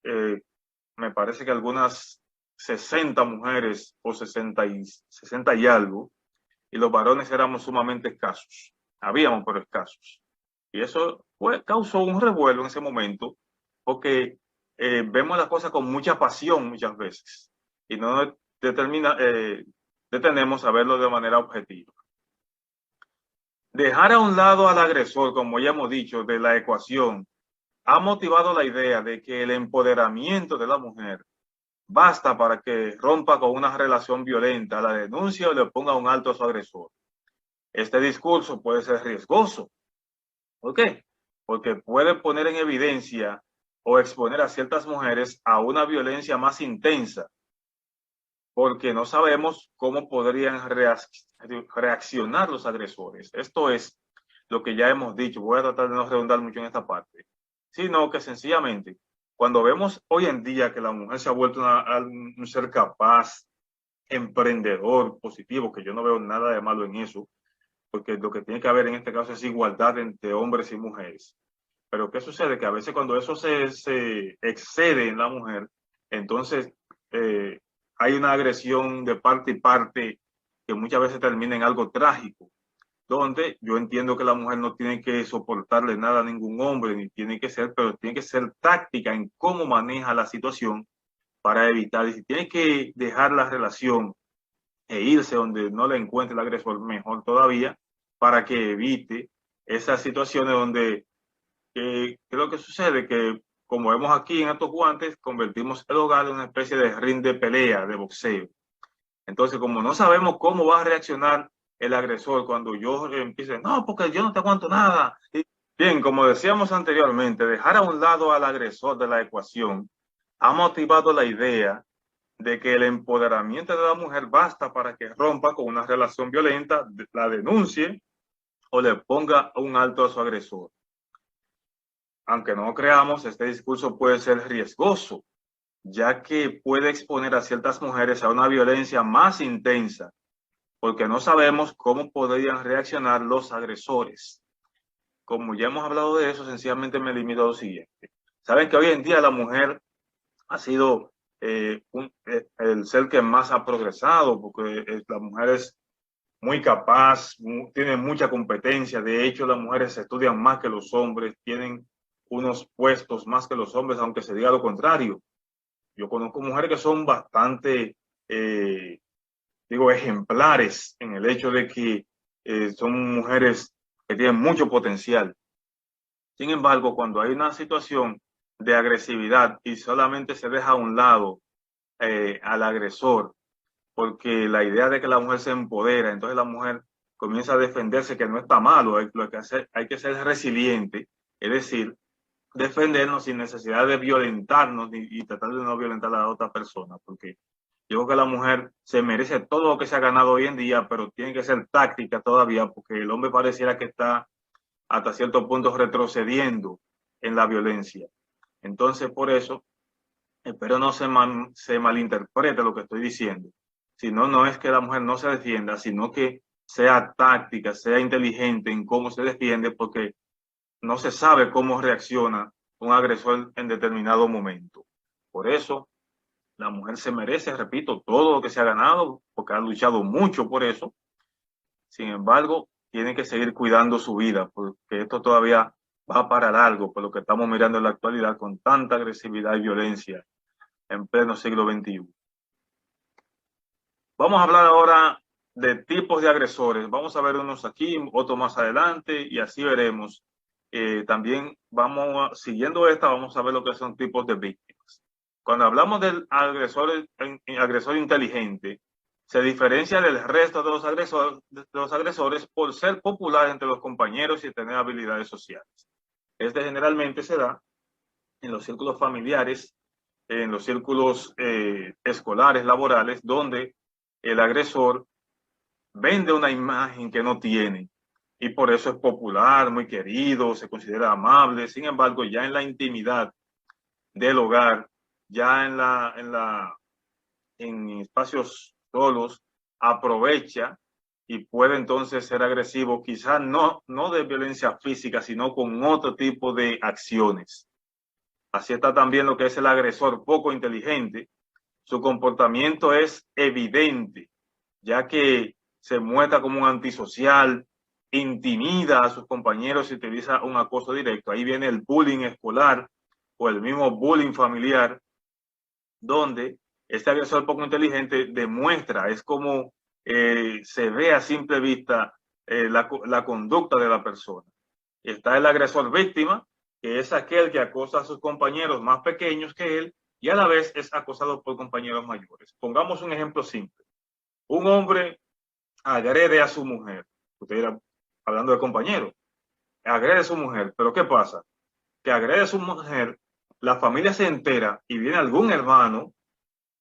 me parece que algunas 60 mujeres o 60 y algo, y los varones éramos sumamente escasos. Habíamos, pero escasos. Y eso causó un revuelo en ese momento, porque vemos las cosas con mucha pasión muchas veces, y no detenemos a verlo de manera objetiva. Dejar a un lado al agresor, como ya hemos dicho, de la ecuación, ha motivado la idea de que el empoderamiento de la mujer basta para que rompa con una relación violenta, la denuncia o le ponga un alto a su agresor. Este discurso puede ser riesgoso. ¿Por qué? Porque puede poner en evidencia o exponer a ciertas mujeres a una violencia más intensa, porque no sabemos cómo podrían reaccionar los agresores. Esto es lo que ya hemos dicho. Voy a tratar de no redundar mucho en esta parte, sino que sencillamente cuando vemos hoy en día que la mujer se ha vuelto un ser capaz, emprendedor, positivo, que yo no veo nada de malo en eso, porque lo que tiene que haber en este caso es igualdad entre hombres y mujeres. Pero ¿qué sucede? Que a veces cuando eso se excede en la mujer, entonces hay una agresión de parte y parte que muchas veces termina en algo trágico, donde yo entiendo que la mujer no tiene que soportarle nada a ningún hombre, ni tiene que ser, pero tiene que ser táctica en cómo maneja la situación para evitar, y si tiene que dejar la relación e irse donde no le encuentre el agresor, mejor todavía, para que evite esas situaciones donde creo que sucede que, como vemos aquí en estos guantes, convertimos el hogar en una especie de ring de pelea, de boxeo. Entonces, como no sabemos cómo va a reaccionar el agresor cuando yo empiece, no, porque yo no te aguanto nada. Y, bien, como decíamos anteriormente, dejar a un lado al agresor de la ecuación ha motivado la idea de que el empoderamiento de la mujer basta para que rompa con una relación violenta, la denuncie o le ponga un alto a su agresor. Aunque no lo creamos, este discurso puede ser riesgoso, ya que puede exponer a ciertas mujeres a una violencia más intensa, porque no sabemos cómo podrían reaccionar los agresores. Como ya hemos hablado de eso, sencillamente me limito a lo siguiente. Saben que hoy en día la mujer ha sido el ser que más ha progresado, porque la mujer es muy capaz, tiene mucha competencia. De hecho, las mujeres estudian más que los hombres, tienen unos puestos más que los hombres, aunque se diga lo contrario. Yo conozco mujeres que son bastante, ejemplares en el hecho de que son mujeres que tienen mucho potencial. Sin embargo, cuando hay una situación de agresividad y solamente se deja a un lado al agresor, porque la idea de que la mujer se empodera, entonces la mujer comienza a defenderse, que no está malo, hay que ser resiliente, es decir, defendernos sin necesidad de violentarnos y tratar de no violentar a la otra persona, porque yo creo que la mujer se merece todo lo que se ha ganado hoy en día, pero tiene que ser táctica todavía, porque el hombre pareciera que está hasta cierto punto retrocediendo en la violencia. Entonces, por eso, espero no se malinterprete lo que estoy diciendo. Sino no es que la mujer no se defienda, sino que sea táctica, sea inteligente en cómo se defiende, porque no se sabe cómo reacciona un agresor en determinado momento. Por eso, la mujer se merece, repito, todo lo que se ha ganado, porque ha luchado mucho por eso. Sin embargo, tiene que seguir cuidando su vida, porque esto todavía va para largo, por lo que estamos mirando en la actualidad con tanta agresividad y violencia en pleno siglo XXI. Vamos a hablar ahora de tipos de agresores. Vamos a ver unos aquí, otros más adelante, y así veremos. También siguiendo esta, vamos a ver lo que son tipos de víctimas. Cuando hablamos del agresor inteligente, se diferencia del resto de los agresores por ser popular entre los compañeros y tener habilidades sociales. Este generalmente se da en los círculos familiares, en los círculos escolares, laborales, donde el agresor vende una imagen que no tiene y por eso es popular, muy querido, se considera amable. Sin embargo, ya en la intimidad del hogar, ya en espacios solos, aprovecha y puede entonces ser agresivo, quizás no de violencia física, sino con otro tipo de acciones. Así está también lo que es el agresor poco inteligente. Su comportamiento es evidente, ya que se muestra como un antisocial, intimida a sus compañeros y utiliza un acoso directo. Ahí viene el bullying escolar o el mismo bullying familiar, donde este agresor poco inteligente demuestra, es como se ve a simple vista la conducta de la persona. Está el agresor víctima, que es aquel que acosa a sus compañeros más pequeños que él y a la vez es acosado por compañeros mayores. Pongamos un ejemplo simple. Un hombre agrede a su mujer. Usted irá hablando de compañeros. Agrede a su mujer. Pero ¿qué pasa? Que agrede a su mujer, la familia se entera y viene algún hermano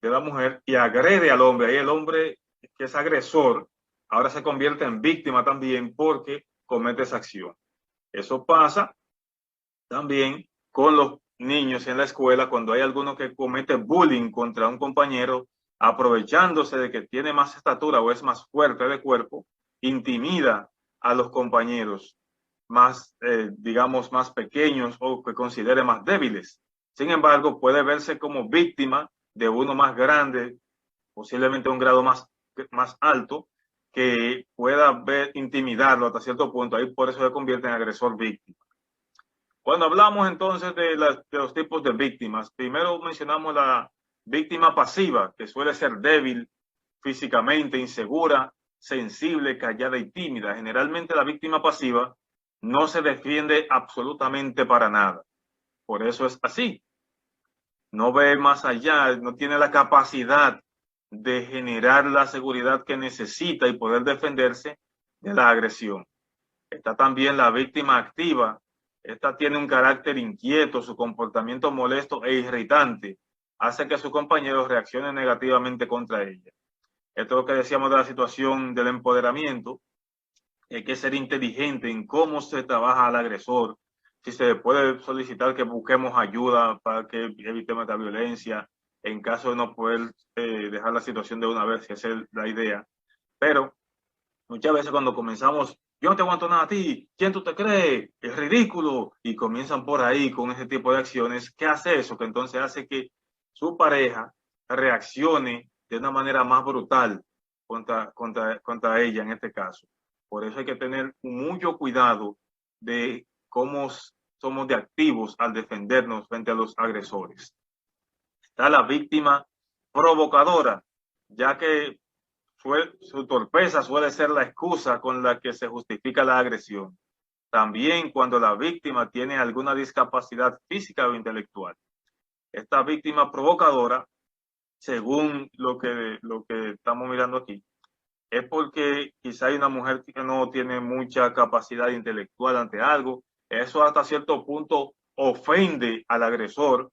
de la mujer y agrede al hombre. Ahí el hombre que es agresor ahora se convierte en víctima también porque comete esa acción. Eso pasa también con los niños en la escuela, cuando hay alguno que comete bullying contra un compañero, aprovechándose de que tiene más estatura o es más fuerte de cuerpo, intimida a los compañeros más, digamos, más pequeños o que considere más débiles. Sin embargo, puede verse como víctima de uno más grande, posiblemente un grado más alto, que pueda intimidarlo hasta cierto punto. Ahí por eso se convierte en agresor víctima. Cuando hablamos entonces de los tipos de víctimas, primero mencionamos la víctima pasiva, que suele ser débil físicamente, insegura, sensible, callada y tímida. Generalmente la víctima pasiva no se defiende absolutamente para nada. Por eso es así. No ve más allá, no tiene la capacidad de generar la seguridad que necesita y poder defenderse de la agresión. Está también la víctima activa. Esta tiene un carácter inquieto, su comportamiento molesto e irritante hace que sus compañeros reaccionen negativamente contra ella. Esto es lo que decíamos de la situación del empoderamiento. Hay que ser inteligente en cómo se trabaja al agresor, si se puede solicitar que busquemos ayuda para que evitemos esta violencia, en caso de no poder dejar la situación de una vez, si esa es la idea. Pero muchas veces cuando comenzamos, yo no te aguanto nada a ti, ¿quién tú te crees? Es ridículo. Y comienzan por ahí con ese tipo de acciones. ¿Qué hace eso? Que entonces hace que su pareja reaccione de una manera más brutal contra ella en este caso. Por eso hay que tener mucho cuidado de cómo somos de activos al defendernos frente a los agresores. Está la víctima provocadora, ya que su torpeza suele ser la excusa con la que se justifica la agresión. También cuando la víctima tiene alguna discapacidad física o intelectual. Esta víctima provocadora, según lo que estamos mirando aquí, es porque quizá hay una mujer que no tiene mucha capacidad intelectual ante algo. Eso hasta cierto punto ofende al agresor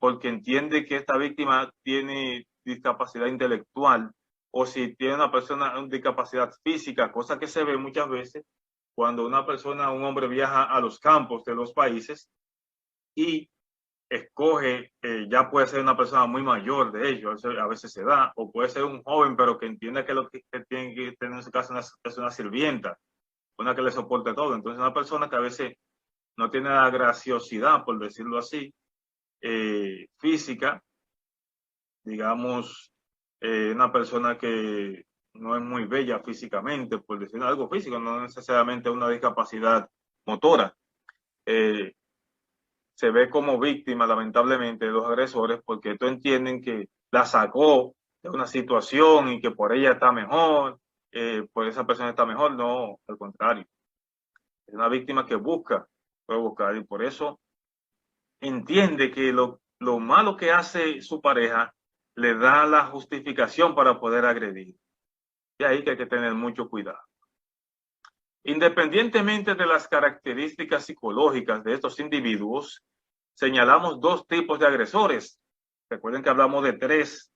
porque entiende que esta víctima tiene discapacidad intelectual o si tiene una persona una discapacidad física, cosa que se ve muchas veces cuando una persona, un hombre viaja a los campos de los países y escoge, ya puede ser una persona muy mayor de ellos, a veces se da, o puede ser un joven, pero que entienda que lo que tiene que tener en su casa es una sirvienta, una que le soporte todo. Entonces, una persona que a veces no tiene la graciosidad, por decirlo así, física, digamos, una persona que no es muy bella físicamente, por decir algo físico, no necesariamente una discapacidad motora. Se ve como víctima, lamentablemente, de los agresores porque estos entienden que la sacó de una situación y que por ella está mejor, por esa persona está mejor. No, al contrario. Es una víctima que busca provocar y por eso entiende que lo malo que hace su pareja le da la justificación para poder agredir. Y ahí que hay que tener mucho cuidado. Independientemente de las características psicológicas de estos individuos, señalamos dos tipos de agresores. Recuerden que hablamos de tres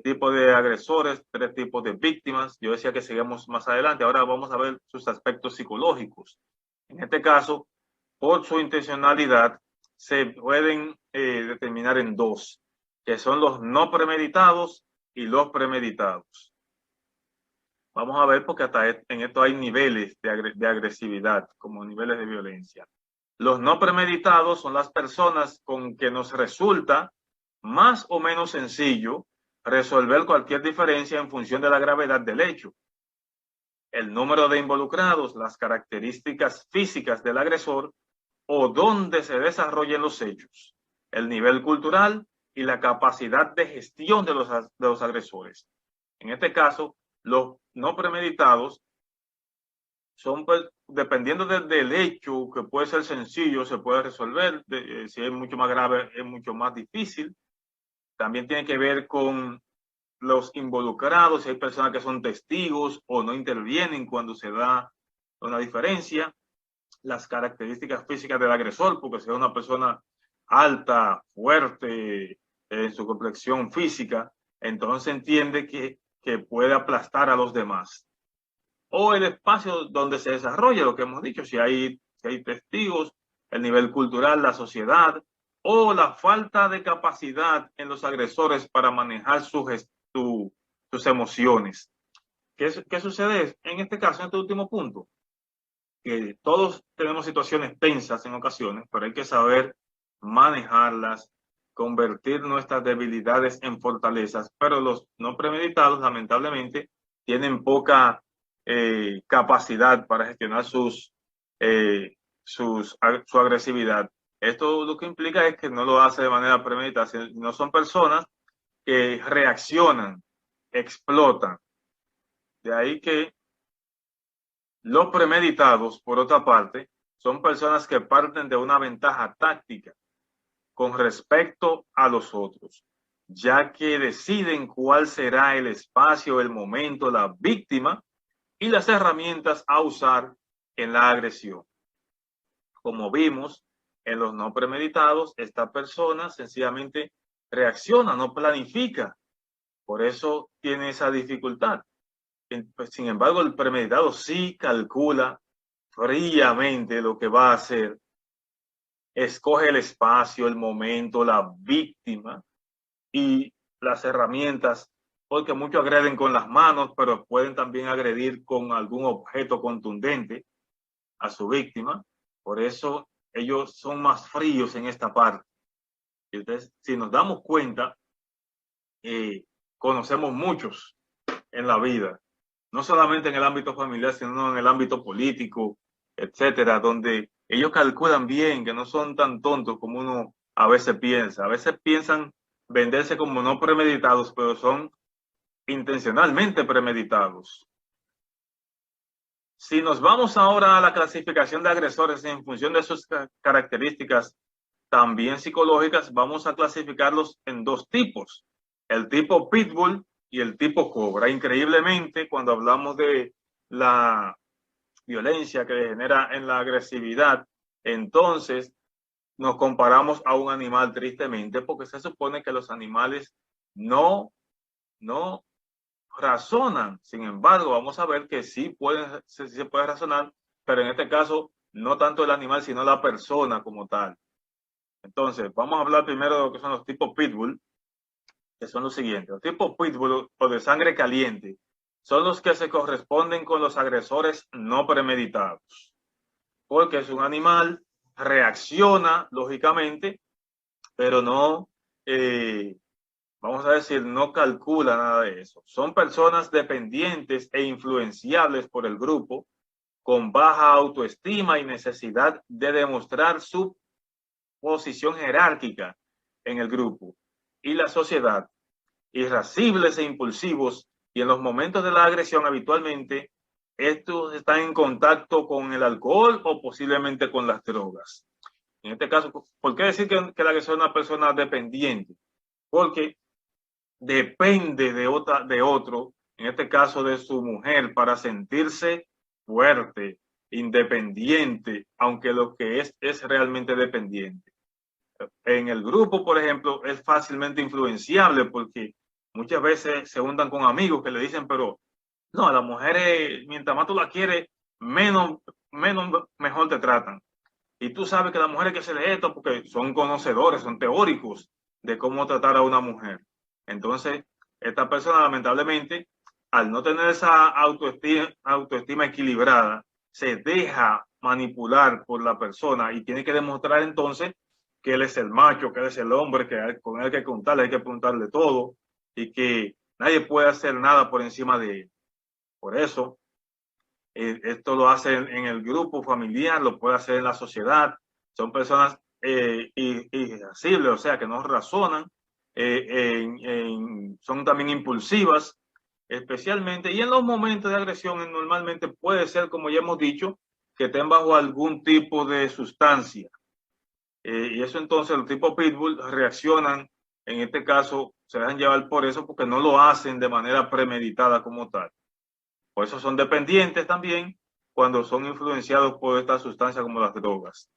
tipos de agresores, tres tipos de víctimas. Yo decía que sigamos más adelante. Ahora vamos a ver sus aspectos psicológicos. En este caso, por su intencionalidad, se pueden determinar en dos, que son los no premeditados y los premeditados. Vamos a ver porque hasta en esto hay niveles de agresividad, como niveles de violencia. Los no premeditados son las personas con que nos resulta más o menos sencillo resolver cualquier diferencia en función de la gravedad del hecho. El número de involucrados, las características físicas del agresor o dónde se desarrollan los hechos, el nivel cultural y la capacidad de gestión de los agresores. En este caso, los no premeditados son, pues, dependiendo del hecho, que puede ser sencillo, se puede resolver. Si es mucho más grave, es mucho más difícil. También tiene que ver con los involucrados, si hay personas que son testigos o no intervienen cuando se da una diferencia. Las características físicas del agresor, porque si es una persona alta, fuerte, en su complexión física, entonces entiende que puede aplastar a los demás. O el espacio donde se desarrolla lo que hemos dicho, si hay testigos, el nivel cultural, la sociedad, o la falta de capacidad en los agresores para manejar sus emociones. ¿Qué sucede en este caso, en este último punto? Que todos tenemos situaciones tensas en ocasiones, pero hay que saber manejarlas, convertir nuestras debilidades en fortalezas, pero los no premeditados lamentablemente tienen poca capacidad para gestionar su agresividad. Esto lo que implica es que no lo hace de manera premeditada, sino son personas que reaccionan, explotan. De ahí que los premeditados, por otra parte, son personas que parten de una ventaja táctica con respecto a los otros, ya que deciden cuál será el espacio, el momento, la víctima y las herramientas a usar en la agresión. Como vimos en los no premeditados, esta persona sencillamente reacciona, no planifica. Por eso tiene esa dificultad. Sin embargo, el premeditado sí calcula fríamente lo que va a hacer, escoge el espacio, el momento, la víctima y las herramientas, porque muchos agreden con las manos, pero pueden también agredir con algún objeto contundente a su víctima. Por eso ellos son más fríos en esta parte. Entonces, si nos damos cuenta, conocemos muchos en la vida, no solamente en el ámbito familiar, sino en el ámbito político, etcétera, donde ellos calculan bien, que no son tan tontos como uno a veces piensa. A veces piensan venderse como no premeditados, pero son intencionalmente premeditados. Si nos vamos ahora a la clasificación de agresores en función de sus características también psicológicas, vamos a clasificarlos en dos tipos: el tipo pitbull y el tipo cobra. Increíblemente, cuando hablamos de la violencia que genera en la agresividad, entonces nos comparamos a un animal, tristemente, porque se supone que los animales no razonan. Sin embargo, vamos a ver que sí se puede razonar, pero en este caso no tanto el animal, sino la persona como tal. Entonces, vamos a hablar primero de lo que son los tipos pitbull, que son los siguientes. Los tipos pitbull o de sangre caliente son los que se corresponden con los agresores no premeditados, porque es un animal, reacciona lógicamente, pero no, vamos a decir, no calcula nada de eso. Son personas dependientes e influenciables por el grupo, con baja autoestima y necesidad de demostrar su posición jerárquica en el grupo y la sociedad, irascibles e impulsivos, y en los momentos de la agresión habitualmente estos están en contacto con el alcohol o posiblemente con las drogas. En este caso, ¿por qué decir que la agresión es una persona dependiente? Porque depende de otro, en este caso de su mujer, para sentirse fuerte, independiente, aunque lo que es realmente dependiente. En el grupo, por ejemplo, es fácilmente influenciable porque muchas veces se juntan con amigos que le dicen, pero no, a las mujeres, mientras más tú la quieres, mejor te tratan. Y tú sabes que las mujeres que se les esto porque son conocedores, son teóricos de cómo tratar a una mujer. Entonces, esta persona lamentablemente, al no tener esa autoestima equilibrada, se deja manipular por la persona y tiene que demostrar entonces que él es el macho, que él es el hombre, que con él hay que contarle, hay que preguntarle todo y que nadie puede hacer nada por encima de él. Por eso, esto lo hace en el grupo familiar, lo puede hacer en la sociedad. Son personas irascibles, o sea, que no razonan, son también impulsivas, especialmente, y en los momentos de agresión normalmente puede ser, como ya hemos dicho, que estén bajo algún tipo de sustancia. Y eso entonces los tipos pitbull reaccionan, en este caso se dejan llevar por eso porque no lo hacen de manera premeditada como tal. Por eso son dependientes también cuando son influenciados por estas sustancias como las drogas.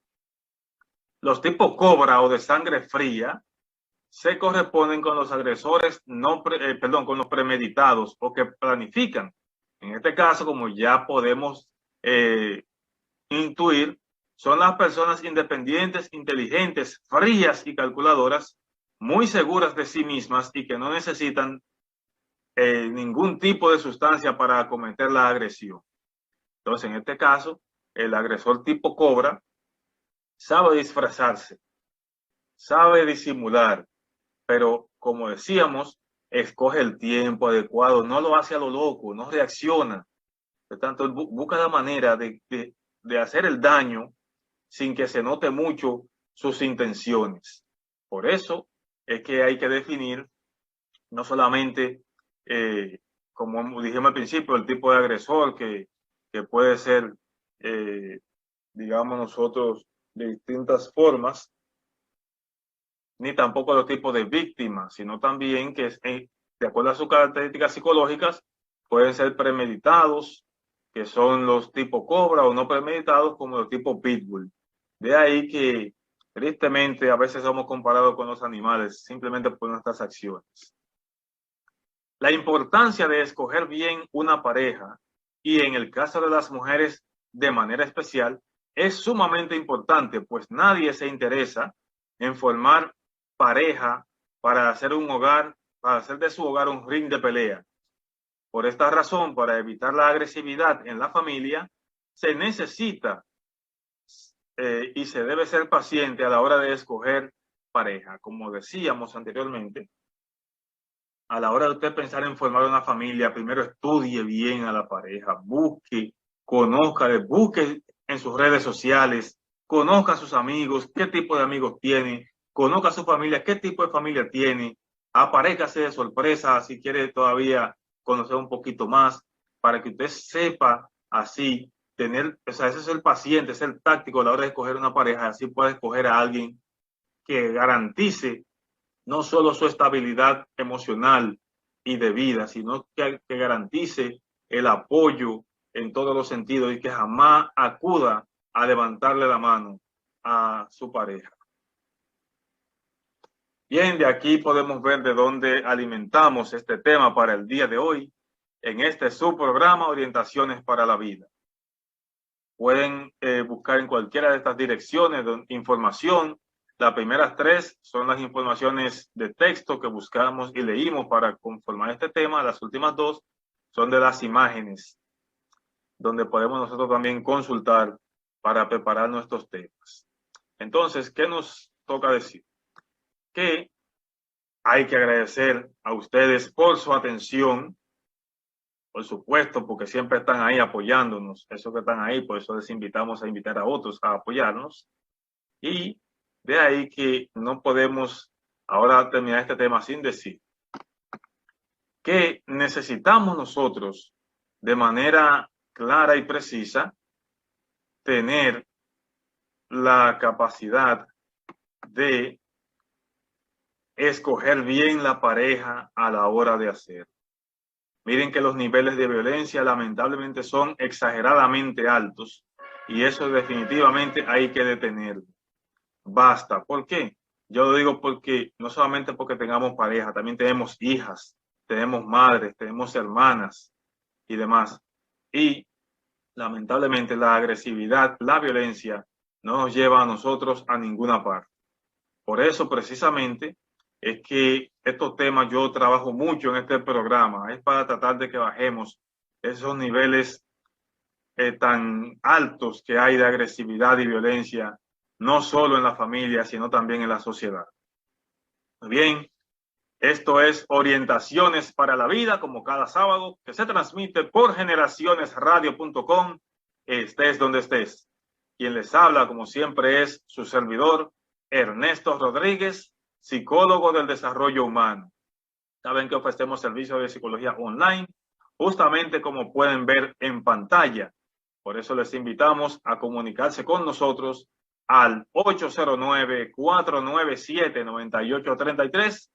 Los tipos cobra o de sangre fría se corresponden con los agresores con los premeditados o que planifican. En este caso, como ya podemos intuir, son las personas independientes, inteligentes, frías y calculadoras, muy seguras de sí mismas y que no necesitan ningún tipo de sustancia para cometer la agresión. Entonces, en este caso, el agresor tipo cobra sabe disfrazarse, sabe disimular, pero como decíamos, escoge el tiempo adecuado, no lo hace a lo loco, no reacciona. Por tanto, él busca la manera de hacer el daño sin que se note mucho sus intenciones. Por eso es que hay que definir no solamente, como dijimos al principio, el tipo de agresor que puede ser, digamos nosotros, de distintas formas, ni tampoco los tipos de víctimas, sino también que, de acuerdo a sus características psicológicas, pueden ser premeditados, que son los tipo cobra, o no premeditados, como los tipo pitbull. De ahí que, tristemente, a veces somos comparados con los animales, simplemente por nuestras acciones. La importancia de escoger bien una pareja, y en el caso de las mujeres de manera especial, es sumamente importante, pues nadie se interesa en formar pareja para hacer un hogar, para hacer de su hogar un ring de pelea. Por esta razón, para evitar la agresividad en la familia, se necesita y se debe ser paciente a la hora de escoger pareja. Como decíamos anteriormente, a la hora de usted pensar en formar una familia, primero estudie bien a la pareja, busque, conozca, busque en sus redes sociales, conozca a sus amigos, qué tipo de amigos tiene, conozca a su familia, qué tipo de familia tiene, aparéjase de sorpresa si quiere todavía conocer un poquito más, para que usted sepa así tener, o sea, ese es el paciente, es el táctico a la hora de escoger una pareja, así puede escoger a alguien que garantice no solo su estabilidad emocional y de vida, sino que garantice el apoyo en todos los sentidos y que jamás acuda a levantarle la mano a su pareja. Bien, de aquí podemos ver de dónde alimentamos este tema para el día de hoy en este subprograma Orientaciones para la Vida. Pueden buscar en cualquiera de estas direcciones información. Las primeras tres son las informaciones de texto que buscamos y leímos para conformar este tema. Las últimas dos son de las imágenes, donde podemos nosotros también consultar para preparar nuestros temas. Entonces, ¿qué nos toca decir? Que hay que agradecer a ustedes por su atención, por supuesto, porque siempre están ahí apoyándonos. Eso que están ahí, por eso les invitamos a invitar a otros a apoyarnos. Y de ahí que no podemos ahora terminar este tema sin decir que necesitamos nosotros de manera clara y precisa tener la capacidad de escoger bien la pareja a la hora de hacer. Miren que los niveles de violencia lamentablemente son exageradamente altos y eso definitivamente hay que detenerlo. Basta. ¿Por qué? Yo lo digo porque no solamente porque tengamos pareja, también tenemos hijas, tenemos madres, tenemos hermanas y demás. Y lamentablemente la agresividad, la violencia no nos lleva a nosotros a ninguna parte. Por eso precisamente es que estos temas yo trabajo mucho en este programa, es para tratar de que bajemos esos niveles tan altos que hay de agresividad y violencia, no solo en la familia, sino también en la sociedad. Muy bien, esto es Orientaciones para la Vida, como cada sábado, que se transmite por generacionesradio.com, estés donde estés. Quien les habla, como siempre, es su servidor, Ernesto Rodríguez, psicólogo del desarrollo humano. Saben que ofrecemos servicios de psicología online, justamente como pueden ver en pantalla. Por eso les invitamos a comunicarse con nosotros al 809-497-9833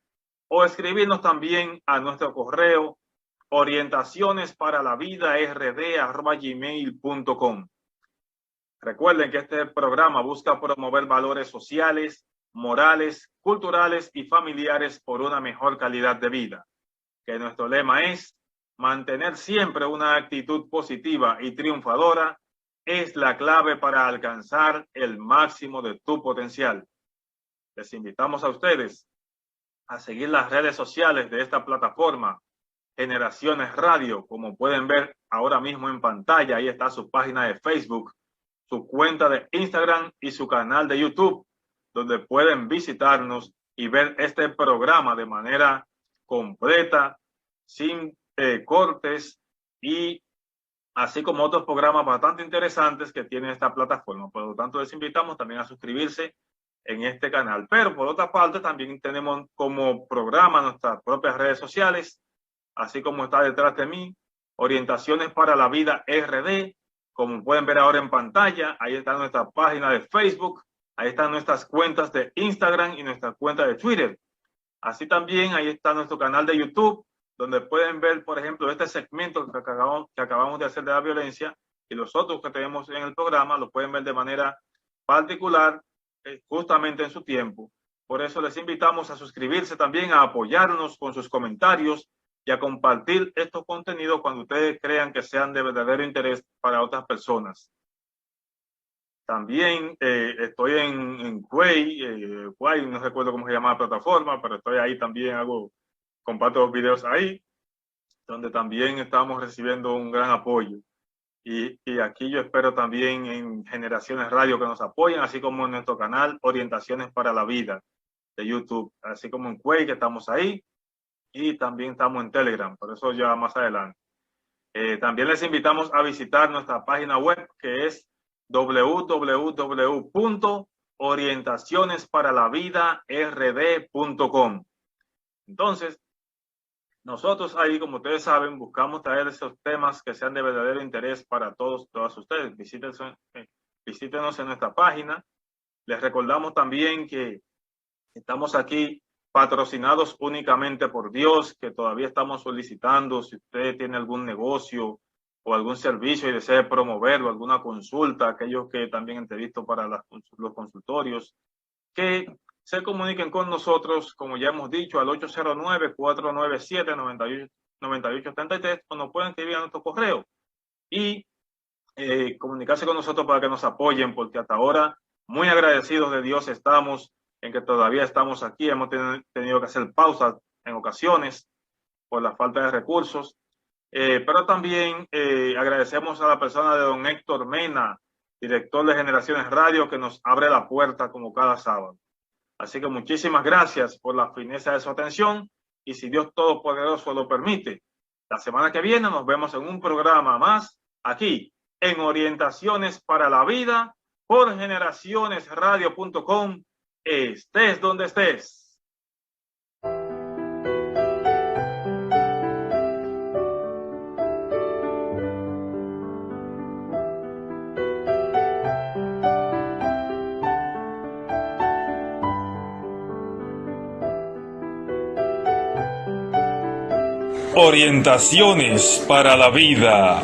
o escribirnos también a nuestro correo orientacionesparalavida@gmail.com. Recuerden que este programa busca promover valores sociales, morales, culturales y familiares por una mejor calidad de vida. Que nuestro lema es mantener siempre una actitud positiva y triunfadora es la clave para alcanzar el máximo de tu potencial. Les invitamos a ustedes a seguir las redes sociales de esta plataforma, Generaciones Radio, como pueden ver ahora mismo en pantalla. Ahí está su página de Facebook, su cuenta de Instagram y su canal de YouTube, donde pueden visitarnos y ver este programa de manera completa, sin cortes, y así como otros programas bastante interesantes que tiene esta plataforma. Por lo tanto, les invitamos también a suscribirse en este canal. Pero por otra parte, también tenemos como programa nuestras propias redes sociales, así como está detrás de mí, Orientaciones para la Vida RD, como pueden ver ahora en pantalla. Ahí está nuestra página de Facebook, ahí están nuestras cuentas de Instagram y nuestra cuenta de Twitter. Así también ahí está nuestro canal de YouTube, donde pueden ver, por ejemplo, este segmento que acabamos de hacer de la violencia, y los otros que tenemos en el programa lo pueden ver de manera particular, justamente en su tiempo. Por eso les invitamos a suscribirse también, a apoyarnos con sus comentarios y a compartir estos contenidos cuando ustedes crean que sean de verdadero interés para otras personas. También estoy en Quay, no recuerdo cómo se llama la plataforma, pero estoy ahí también, comparto los videos ahí, donde también estamos recibiendo un gran apoyo. Y aquí yo espero también en Generaciones Radio que nos apoyen, así como en nuestro canal Orientaciones para la Vida de YouTube, así como en Quay, que estamos ahí, y también estamos en Telegram, por eso ya más adelante. También les invitamos a visitar nuestra página web, que es www.orientacionesparalavidard.com. Entonces, nosotros ahí, como ustedes saben, buscamos traer esos temas que sean de verdadero interés para todas ustedes. Visítenos en nuestra página. Les recordamos también que estamos aquí patrocinados únicamente por Dios, que todavía estamos solicitando, si usted tiene algún negocio o algún servicio y desea promoverlo, alguna consulta, aquellos que también entrevisto para los consultorios, que se comuniquen con nosotros, como ya hemos dicho, al 809-497-9833, o nos pueden escribir a nuestro correo y comunicarse con nosotros para que nos apoyen, porque hasta ahora muy agradecidos de Dios estamos en que todavía estamos aquí. Hemos tenido que hacer pausas en ocasiones por la falta de recursos, pero también agradecemos a la persona de don Héctor Mena, director de Generaciones Radio, que nos abre la puerta como cada sábado. Así que muchísimas gracias por la fineza de su atención, y si Dios Todopoderoso lo permite, la semana que viene nos vemos en un programa más aquí en Orientaciones para la Vida por generacionesradio.com. Estés donde estés. Orientaciones para la Vida.